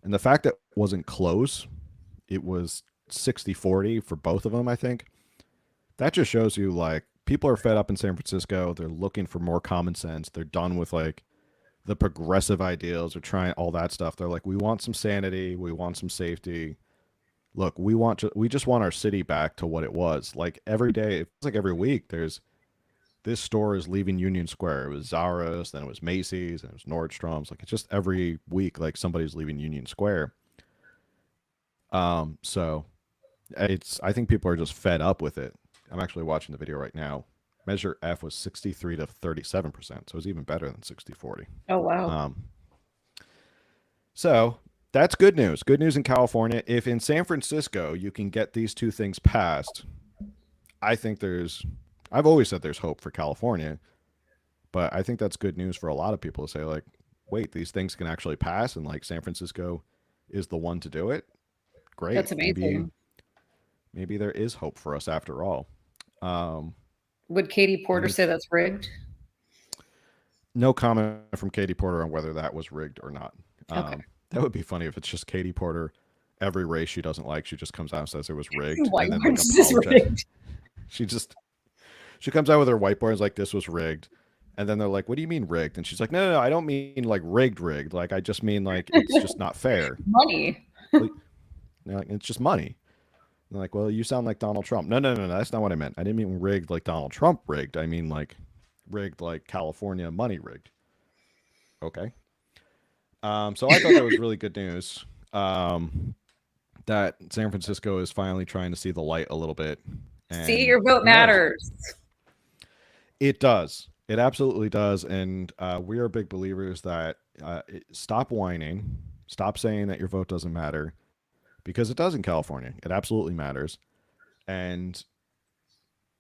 And the fact that it wasn't close, it was 60-40 for both of them, I think. That just shows you like people are fed up in San Francisco. They're looking for more common sense. They're done with like the progressive ideals. They're trying all that stuff. They're like, we want some sanity. We want some safety. Look, we just want our city back to what it was. Like every day, it feels like every week, there's this store is leaving Union Square. It was Zara's, then it was Macy's, and it was Nordstrom's. Like it's just every week, like somebody's leaving Union Square. So I think people are just fed up with it. I'm actually watching the video right now. Measure F was 63 to 37%, so it was even better than 60-40. Oh wow. Um, so that's good news. Good news in California. If in San Francisco you can get these two things passed, I think I've always said there's hope for California, but I think that's good news for a lot of people to say, like, wait, these things can actually pass, and like San Francisco is the one to do it. Great. That's Maybe amazing. maybe there is hope for us after all. Um, Would Katie I Porter mean, say that's rigged? no comment from Katie Porter on whether that was rigged or not. Okay. That would be funny if it's just Katie Porter. Every race she doesn't like, she just comes out and says it was rigged, Why and then like is this apologize. rigged? She just she comes out with her whiteboard and is like, "This was rigged," and then they're like, "What do you mean rigged?" And she's like, "No, no, no, I don't mean like rigged. Like I just mean like it's just not fair. Money. Like, like, it's just money." And they're like, "Well, you sound like Donald Trump." No, no, no, no, that's not what I meant. I didn't mean rigged like Donald Trump rigged. I mean like rigged like California money rigged. Okay. So I thought that was really good news. That San Francisco is finally trying to see the light a little bit, See, and your vote who knows? matters. It does. It absolutely does, and we are big believers that stop whining, stop saying that your vote doesn't matter, because it does in California. It absolutely matters, and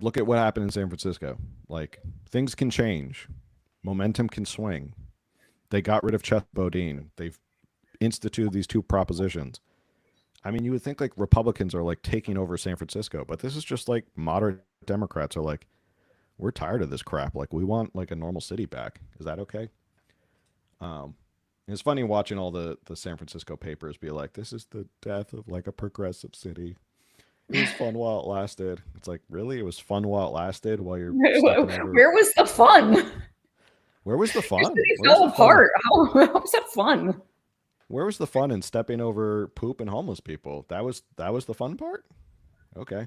look at what happened in San Francisco. Like things can change, momentum can swing. They got rid of Chet Bodine. They've instituted these two propositions. I mean, you would think like Republicans are like taking over San Francisco, but this is just like moderate Democrats are like, we're tired of this crap. Like we want like a normal city back. Is that okay? Um, it's funny watching all the San Francisco papers be like, "This is the death of like a progressive city. It was fun while it lasted." It's like, really? It was fun while it lasted while you're stepping over. Where was the fun? Where was the Your fun? city Where was fell the fun? apart. How was that fun? Where was the fun in stepping over poop and homeless people? That was the fun part. Okay.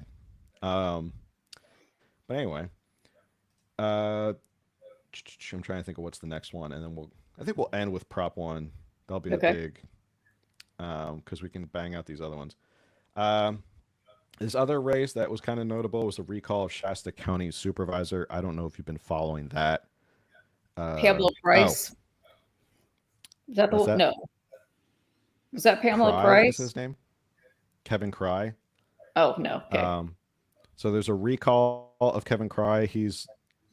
Um. But anyway, uh, I'm trying to think of what's the next one, and then I think we'll end with prop one. That'll be the Okay. big, because we can bang out these other ones. Um, this other race that was kind of notable was the recall of Shasta County supervisor. I don't know if you've been following that. Pamela Oh, Price. Is that what's the that? no? Was that Pamela Cry is Price? his name. Kevin Cry. Oh no. Okay. Um, so there's a recall of Kevin Cry.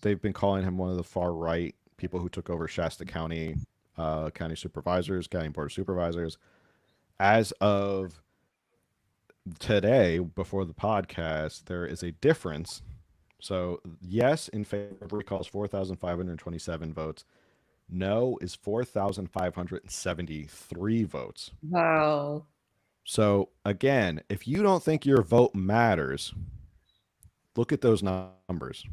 They've been calling him one of the far right people who took over Shasta County, county supervisors, county board of supervisors. As of today, before the podcast, there is a difference. So yes, in favor of recall is 4,527 votes. No is 4,573 votes. Wow. So again, if you don't think your vote matters, look at those numbers.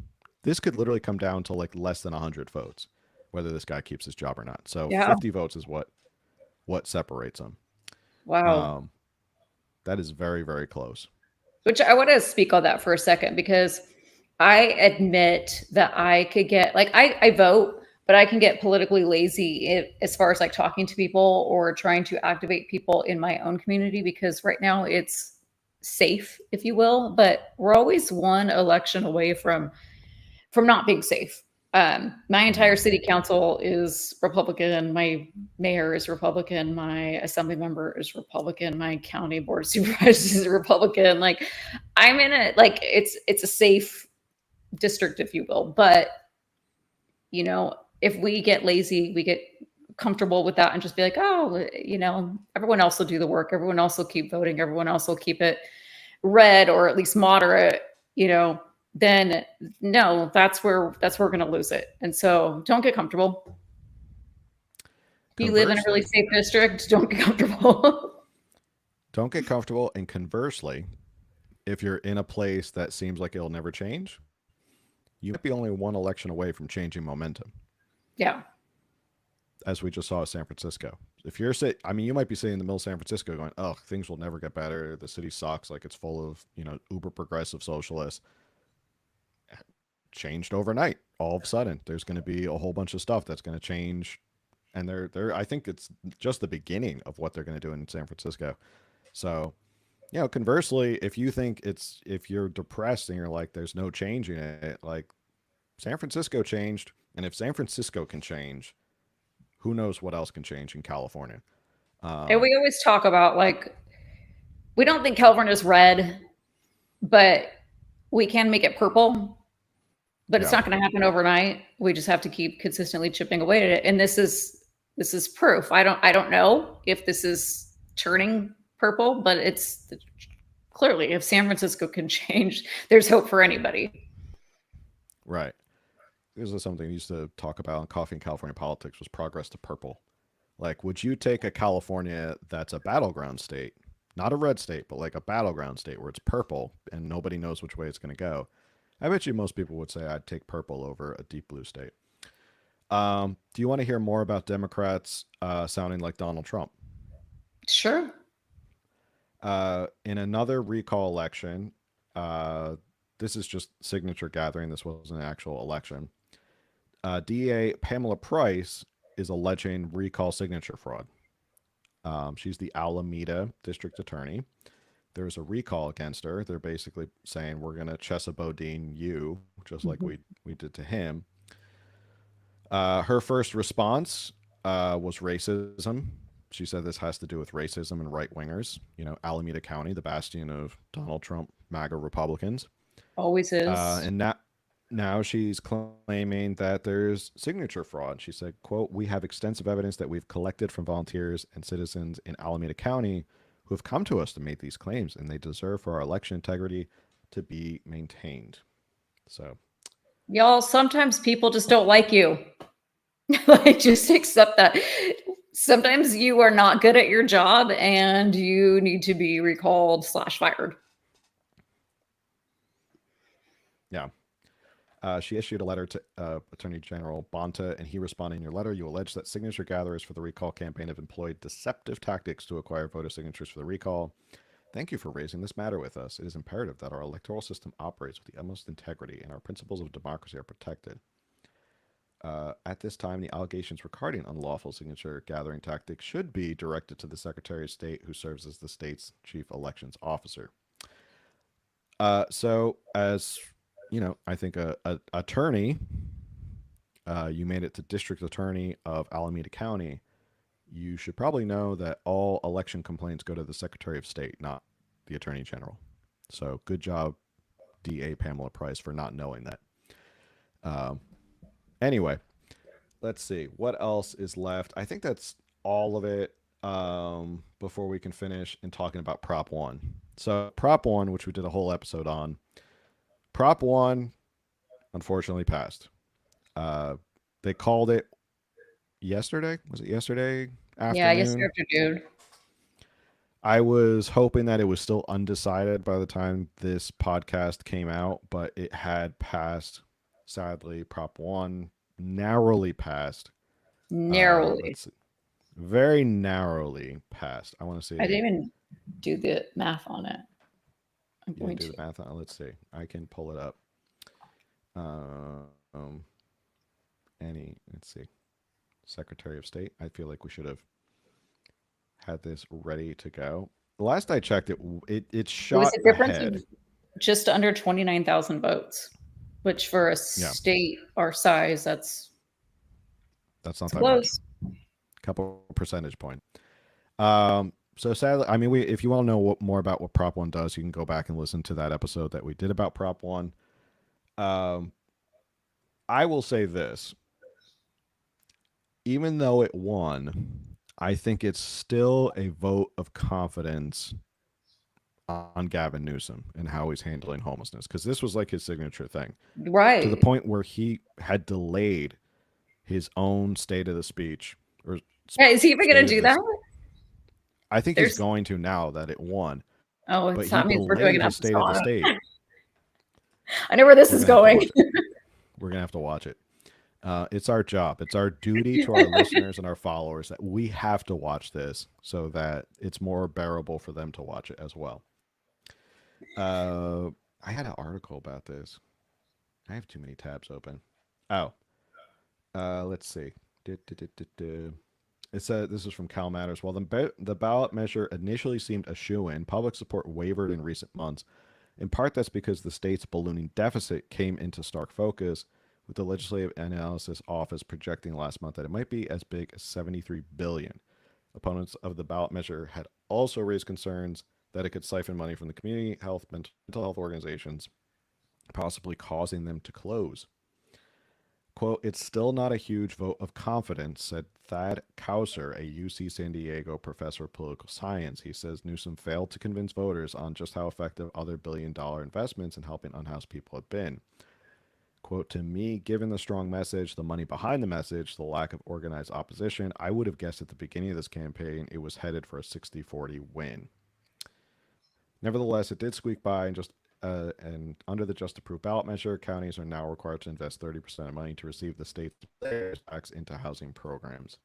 This could literally come down to like less than 100 votes, whether this guy keeps his job or not. So Yeah. 50 votes is what separates them. Wow. Um, that is very, very close. Which I want to speak on that for a second because I admit that I could get like I vote, but I can get politically lazy as far as like talking to people or trying to activate people in my own community because right now it's safe, if you will, but we're always one election away from not being safe. My entire Mm-hmm. city council is Republican. My mayor is Republican. My assembly member is Republican. My county board of supervisors is Republican. Like, I'm in a like it's a safe district, if you will. But if we get lazy, we get comfortable with that and just be like, oh, everyone else will do the work. Everyone else will keep voting. Everyone else will keep it red or at least moderate. You know, then no, that's where we're going to lose it. And so don't get comfortable. If you live in a really Conversely, safe district, don't get comfortable. don't get comfortable. And conversely, if you're in a place that seems like it'll never change, you might be only one election away from changing momentum, Yeah. as we just saw at San Francisco. If you're I mean, you might be sitting in the middle of San Francisco going, "Oh, things will never get better. The city sucks. Like it's full of uber progressive socialists." Changed overnight. All of a sudden, there's going to be a whole bunch of stuff that's going to change, and they're. I think it's just the beginning of what they're going to do in San Francisco. So, conversely, if you're depressed and you're like, "There's no changing it," like San Francisco changed, and if San Francisco can change, who knows what else can change in California? And Um, we always talk about like we don't think California is red, but we can make it purple. But it's yeah, not going to happen overnight. We just have to keep consistently chipping away at it. And this is proof. I don't know if this is turning purple, but it's clearly if San Francisco can change, there's hope for anybody. right. This is something we used to talk about in Coffee and California Politics was progress to purple. Like, would you take a California that's a battleground state, not a red state, but like a battleground state where it's purple and nobody knows which way it's going to go? I bet you most people would say I'd take purple over a deep blue state. Do you want to hear more about Democrats sounding like Donald Trump? Sure. In another recall election, uh, this is just signature gathering. This wasn't an actual election. DA Pamela Price is alleging recall signature fraud. She's the Alameda district attorney. There's a recall against her. They're basically saying we're going to Chesa Bodine you, just like we did to him. Her first response was racism. She said this has to do with racism and right wingers. Alameda County, the bastion of Donald Trump, MAGA Republicans. Always is. And now she's claiming that there's signature fraud. She said, quote, "We have extensive evidence that we've collected from volunteers and citizens in Alameda County who have come to us to make these claims, and they deserve for our election integrity to be maintained." So, Y'all, sometimes people just don't like you. Like, just accept that. Sometimes you are not good at your job and you need to be recalled slash fired. Yeah. She issued a letter to Attorney General Bonta, and he responded, in your letter, you allege that signature gatherers for the recall campaign have employed deceptive tactics to acquire voter signatures for the recall. Thank you for raising this matter with us. It is imperative that our electoral system operates with the utmost integrity and our principles of democracy are protected. At this time, the allegations regarding unlawful signature gathering tactics should be directed to the Secretary of State, who serves as the state's chief elections officer. So, as you know, I think a attorney, you made it to district attorney of Alameda County. You should probably know that all election complaints go to the Secretary of State, not the Attorney General. So, good job, DA Pamela Price, for not knowing that. Um, anyway, let's see what else is left. I think that's all of it. Before we can finish in talking about Prop One. So Prop One, which we did a whole episode on, Prop One unfortunately passed. Uh, they called it yesterday. Was it yesterday Yeah, yes, afternoon? dude. I was hoping that it was still undecided by the time this podcast came out, but it had passed. Sadly, Prop One narrowly passed. Narrowly. Let's see. Very narrowly passed. I want to I see. didn't even do the math on it. I'm You going didn't do to. the math on it. Let's see. I can pull it up. Um, let's see. Secretary of State. I feel like we should have had this ready to go. The last I checked, it It was shot a difference of ahead. just under 29,000 votes, which for a Yeah, state our size, that's not it's that much. close. Couple percentage point. So sadly, I mean, if you want to know more about what Prop One does, you can go back and listen to that episode that we did about Prop One. Um, I will say this: even though it won, I think it's still a vote of confidence on Gavin Newsom and how he's handling homelessness, because this was like his signature thing, to the Right. point where he had delayed his own State of the Speech or Yeah, is he even going State to of do that? this. I think he's There's going to now that it won, Oh, but he that means we're doing delayed an his State of the episode. State. I know where this We're is gonna have to going. watch it. We're gonna have to watch it. It's our job. It's our duty to our listeners and our followers that we have to watch this so that it's more bearable for them to watch it as well. I had an article about this. I have too many tabs open. Oh, let's see. It said this is from Cal Matters. While the ballot measure initially seemed a shoo-in, public support wavered in recent months. In part, that's because the state's ballooning deficit came into stark focus, with the Legislative Analysis Office projecting last month that it might be as big as 73 billion. Opponents of the ballot measure had also raised concerns that it could siphon money from the community health, mental health organizations, possibly causing them to close. Quote, it's still not a huge vote of confidence, said Thad Kauser, a UC San Diego professor of political science. He says Newsom failed to convince voters on just how effective other billion-dollar investments in helping unhoused people have been. Quote, to me, given the strong message, the money behind the message, the lack of organized opposition, I would have guessed at the beginning of this campaign it was headed for a 60-40 win. Nevertheless, it did squeak by and under the just approved ballot measure, counties are now required to invest 30% of money to receive the state's tax into housing programs.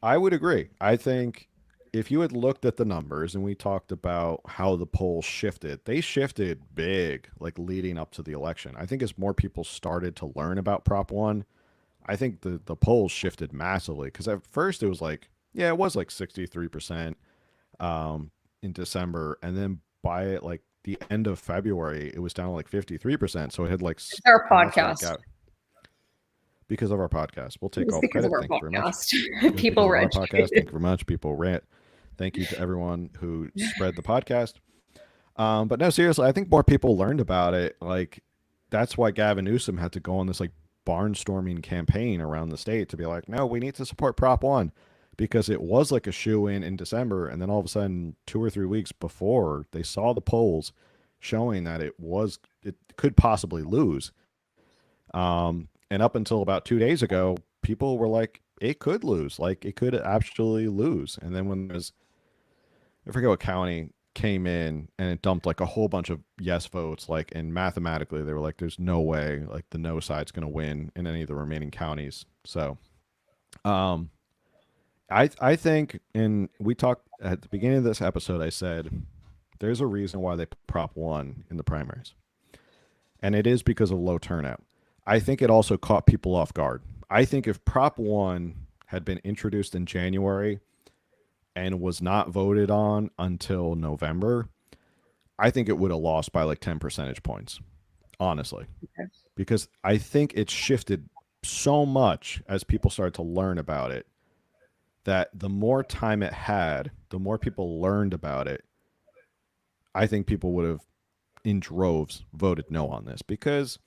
I would agree. I think if you had looked at the numbers and we talked about how the polls shifted, they shifted big, like leading up to the election. I think as more people started to learn about Prop 1, I think the polls shifted massively because at first it was like, yeah, it was like 63% in December. And then by like the end of February, it was down to like 53%. So it had like, It's our and that's why podcast. because of our podcast. We'll take It's all because of credit. our Thank you very much. podcast. It was People because of were our podcast. educated. Thank you very much. People rant. Thank you to everyone who spread the podcast. But no, seriously, I think more people learned about it. Like, that's why Gavin Newsom had to go on this like barnstorming campaign around the state to be like, no, we need to support Prop 1 because it was like a shoe in December. And then all of a sudden, 2 or 3 weeks before, they saw the polls showing that it could possibly lose. And up until about 2 days ago, people were like, it could lose, like it could actually lose. And then when there's, I forget what county came in and it dumped like a whole bunch of yes votes, like, and mathematically they were like, there's no way like the no side's going to win in any of the remaining counties. So, um, I think, and we talked at the beginning of this episode, I said there's a reason why they put Prop 1 in the primaries, and it is because of low turnout. I think it also caught people off guard. I think if Prop 1 had been introduced in January and was not voted on until November, I think it would have lost by like 10 percentage points, honestly, Okay. because I think it shifted so much as people started to learn about it that the more time it had, the more people learned about it. I think people would have, in droves, voted no on this because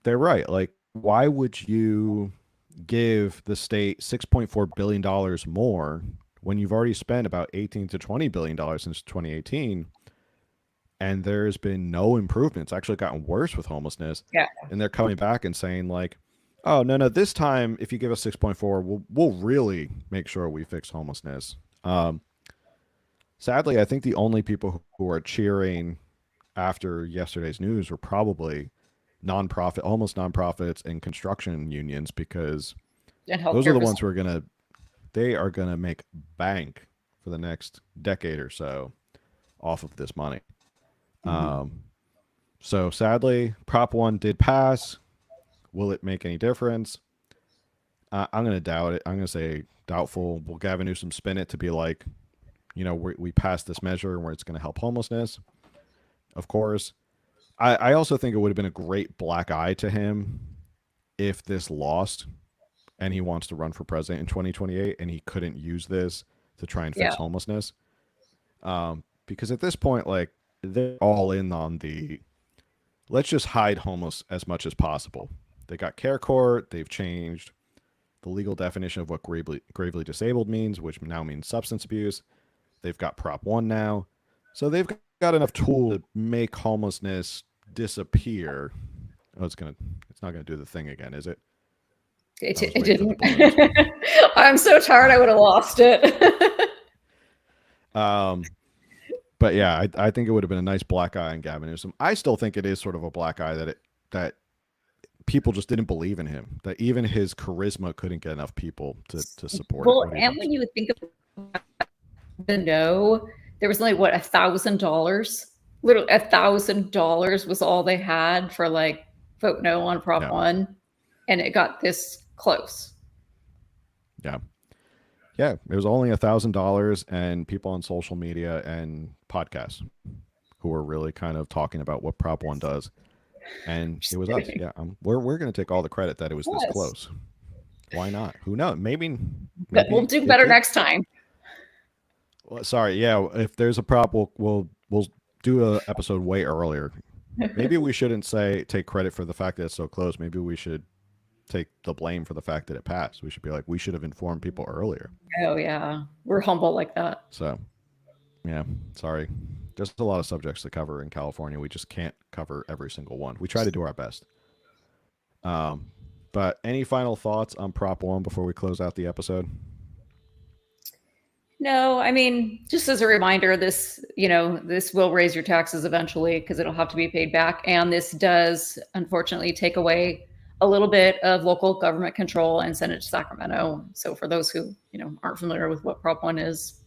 they're right. Like, why would you give the state $6.4 billion more when you've already spent about 18 to $20 billion since 2018, and there's been no improvement? It's actually gotten worse with homelessness, Yeah. and they're coming back and saying like, "Oh no, this time if you give us 6.4, we'll really make sure we fix homelessness." Sadly, I think the only people who are cheering after yesterday's news were probably nonprofit, almost nonprofits and construction unions, because And those are healthcare the facilities. ones who are they are gonna make bank for the next decade or so off of this money. Mhm. Um, so sadly, Prop 1 did pass. Will it make any difference? I'm gonna doubt it. I'm gonna say doubtful. Will Gavin Newsom spin it to be like, we passed this measure where it's gonna help homelessness? Of course. I also think it would have been a great black eye to him if this lost and he wants to run for president in 2028 and he couldn't use this to try and Yeah. fix homelessness. Because at this point, like, they're all in on the let's just hide homeless as much as possible. They got care court. They've changed the legal definition of what gravely disabled means, which now means substance abuse. They've got Prop 1 now. So they've got enough tools to make homelessness disappear. Oh, it's not gonna do the thing again, is it? I was It waiting for the didn't. balloons. I'm so tired. I would have lost it. Um, but yeah, I think it would have been a nice black eye on Gavin Newsom. I still think it is sort of a black eye that people just didn't believe in him. That even his charisma couldn't get enough people to support it. Well, What are your and thoughts? when you think of the no, there was only what, $1,000. Literally $1,000 was all they had for like vote no on Prop Yeah, 1, and it got this close. yeah, yeah. It was only $1,000, and people on social media and podcasts who were really kind of talking about what Prop 1 does, and it Just was us. kidding. Yeah, we're going to take all the credit that it was this Yes. close. Why not? Who knows? Maybe But we'll maybe do it better did. next time. Well, sorry. Yeah, if there's a prop, we'll do a episode way earlier. Maybe we shouldn't say take credit for the fact that it's so close. Maybe we should take the blame for the fact that it passed. We should be like, we should have informed people earlier. Oh yeah, we're humble like that. So yeah, sorry. There's a lot of subjects to cover in California. We just can't cover every single one. We try to do our best. Um, but any final thoughts on Prop 1 before we close out the episode? No, I mean, just as a reminder, this will raise your taxes eventually because it'll have to be paid back. And this does, unfortunately, take away a little bit of local government control and send it to Sacramento. So for those who, aren't familiar with what Prop 1 is,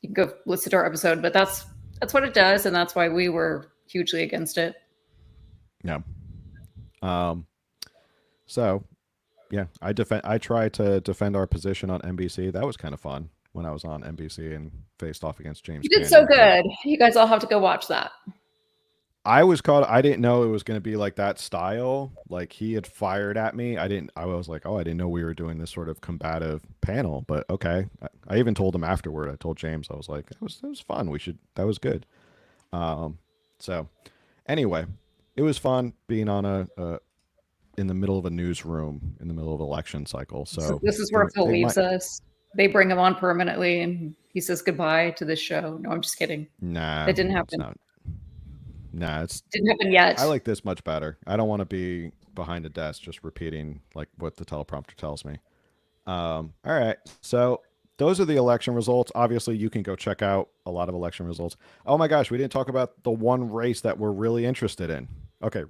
you can go listen to our episode. But that's what it does, and that's why we were hugely against it. Yeah. Um, so yeah, I try to defend our position on NBC. That was kind of fun when I was on NBC and faced off against James You did so Canyon. But good. You guys all have to go watch that. I was caught. I didn't know it was going to be like that style. Like he had fired at me. I didn't. I was like, oh, I didn't know we were doing this sort of combative panel. But okay. I even told him afterward. I told James. I was like, it was fun. We should. That was good. Um. So anyway, it was fun being on a in the middle of a newsroom in the middle of election cycle. So So this is where Phil they leaves might. us. They bring him on permanently, and he says goodbye to this show. No, I'm just kidding. Nah, That didn't it's happen. not. Nah, it's. Didn't happen I yet. like this much better. I don't want to be. behind a desk just repeating like what the teleprompter tells me. All right. So those are the election results. Obviously, you can go check out a lot of election results. Oh my gosh, we didn't talk about the one race that we're really interested in. Okay,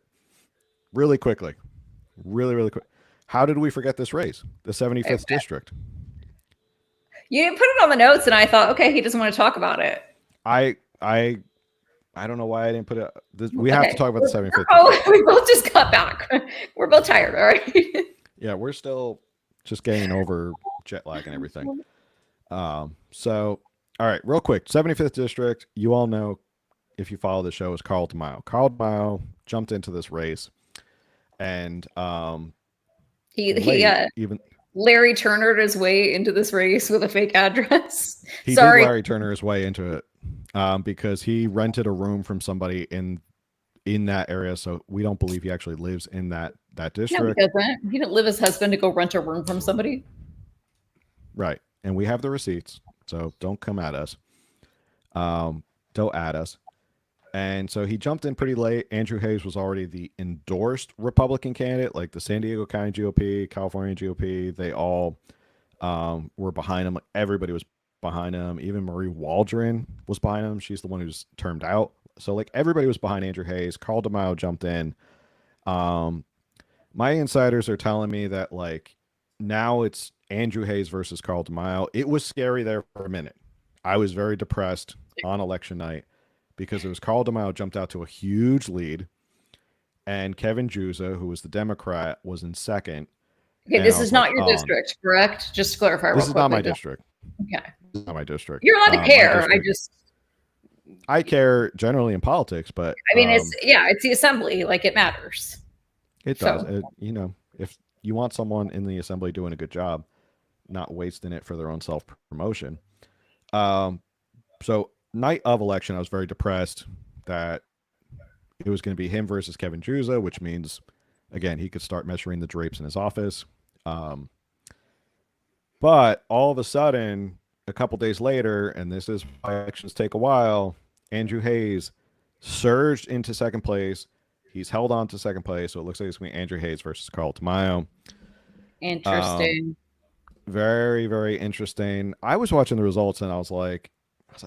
really quickly. Really, really quick. How did we forget this race? The 75th district. You didn't put it on the notes, and I thought, okay, he doesn't want to talk about it. I I I don't know why I didn't put it. We have to talk about the 75th. Oh, we both just got back. We're both tired, all right? Yeah, we're still just getting over jet lag and everything. So, all right, real quick. 75th district. You all know if you follow the show is Carl DeMaio. Carl DeMaio jumped into this race, and he even Larry Turnered his way into this race with a fake address. he did Larry Turner his way into it because he rented a room from somebody in that area. So we don't believe he actually lives in that district. No, he doesn't. He didn't live his husband to go rent a room from somebody. Right, and we have the receipts, so don't come at us. Don't add us. And so he jumped in pretty late. Andrew Hayes was already the endorsed Republican candidate, like the San Diego County GOP, California GOP. They all were behind him. Like everybody was behind him. Even Marie Waldron was behind him. She's the one who's termed out. So like everybody was behind Andrew Hayes. Carl DeMaio jumped in. My insiders are telling me that like now it's Andrew Hayes versus Carl DeMaio. It was scary there for a minute. I was very depressed on election night because it was Carl DeMaio jumped out to a huge lead, and Kevin Juza, who was the Democrat, was in second. Okay, this is not your district, correct? Just to clarify. This is not my district. Okay, this is not my district. You're allowed to care. I care generally in politics, but I mean, it's the assembly. Like it matters. It does. You know, if you want someone in the assembly doing a good job, not wasting it for their own self promotion. So night of election, I was very depressed that it was going to be him versus Kevin Juza, which means, again, he could start measuring the drapes in his office. But all of a sudden, a couple days later, and this is why elections take a while, Andrew Hayes surged into second place. He's held on to second place, so it looks like it's going to be Andrew Hayes versus Carl DeMaio. Interesting. Very, very interesting. I was watching the results, and I was like,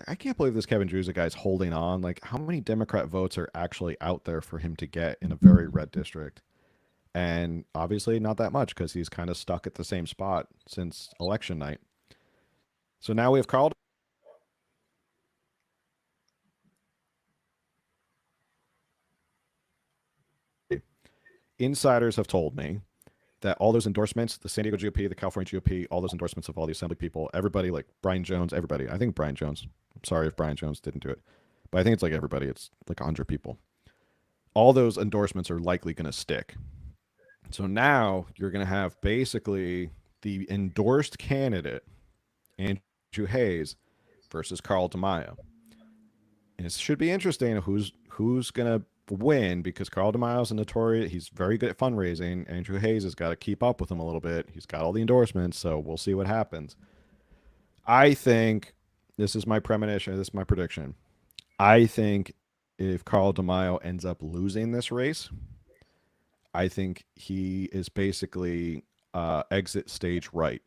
I can't believe this Kevin Juza guy's holding on. Like, how many Democrat votes are actually out there for him to get in a very red district? And obviously not that much because he's kind of stuck at the same spot since election night. So now we have Carl. Insiders have told me that all those endorsements, the San Diego GOP, the California GOP, all those endorsements of all the assembly people, everybody, like Brian Jones, everybody. I think Brian Jones. I'm sorry if Brian Jones didn't do it, but I think it's like everybody. It's like 100 people. All those endorsements are likely going to stick. So now you're going to have basically the endorsed candidate, Andrew Hayes, versus Carl DeMaio. And it should be interesting who's going to win because Carl DeMaio is a notorious. He's very good at fundraising. Andrew Hayes has got to keep up with him a little bit. He's got all the endorsements, so we'll see what happens. I think this is my premonition. This is my prediction. I think if Carl DeMaio ends up losing this race, I think he is basically exit stage right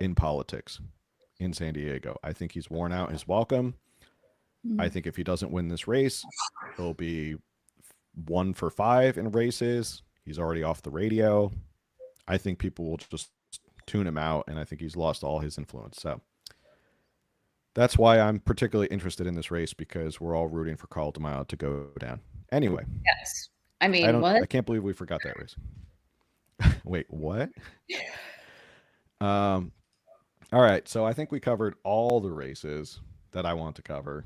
in politics in San Diego. I think he's worn out his welcome. I think if he doesn't win this race, he'll be 1 for 5 in races. He's already off the radio. I think people will just tune him out, and I think he's lost all his influence. So that's why I'm particularly interested in this race because we're all rooting for Carl DeMaio to go down. Anyway. Yes. I mean, what? I can't believe we forgot that race. Wait, what? All right. So I think we covered all the races that I want to cover.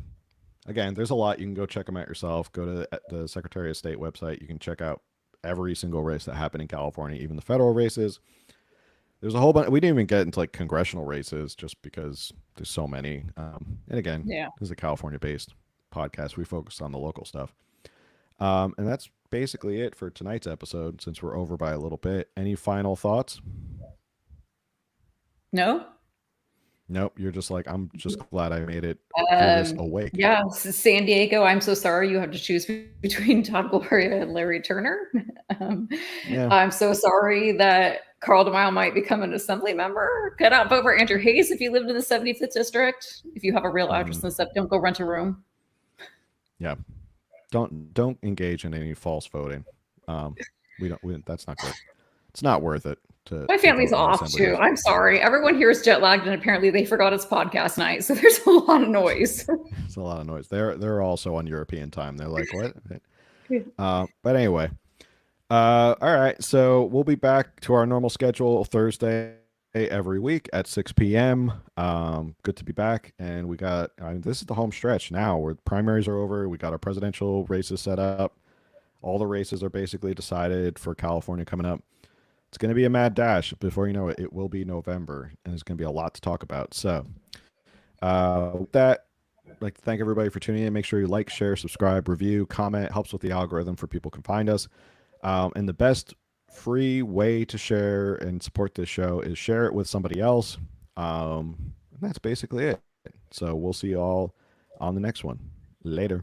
Again, there's a lot. You can go check them out yourself. Go to the Secretary of State website. You can check out every single race that happened in California, even the federal races. There's a whole bunch. We didn't even get into like congressional races just because there's so many. And again, this is a California-based podcast. We focus on the local stuff. And that's basically it for tonight's episode since we're over by a little bit. Any final thoughts? No. Nope, you're just like, I'm just glad I made it through this Um, awake. yeah, San Diego, I'm so sorry you have to choose between Todd Gloria and Larry Turner. Um, Yeah. I'm so sorry that Carl DeMille might become an assembly member. Could not vote for Andrew Hayes if you lived in the 75th district. If you have a real Mm, address and stuff, don't go rent a room. yeah. Don't engage in any false voting. Um, that's not good. It's not worth it My to family's vote in the off assembly too. district. I'm sorry. Everyone here is jet lagged, and apparently they forgot it's podcast night, so there's a lot of noise. It's a lot of noise. They're also on European time. They're like, what? But anyway, all right. So we'll be back to our normal schedule Thursday every week at 6 p.m. Good to be back, and we got. I mean, this is the home stretch now, where the primaries are over. We got our presidential races set up. All the races are basically decided for California coming up. It's going to be a mad dash. Before you know it, it will be November, and there's going to be a lot to talk about. So, with that, I'd like to thank everybody for tuning in. Make sure you like, share, subscribe, review, comment. It helps with the algorithm for people can find us. And the best free way to share and support this show is share it with somebody else. And that's basically it. So we'll see you all on the next one. Later.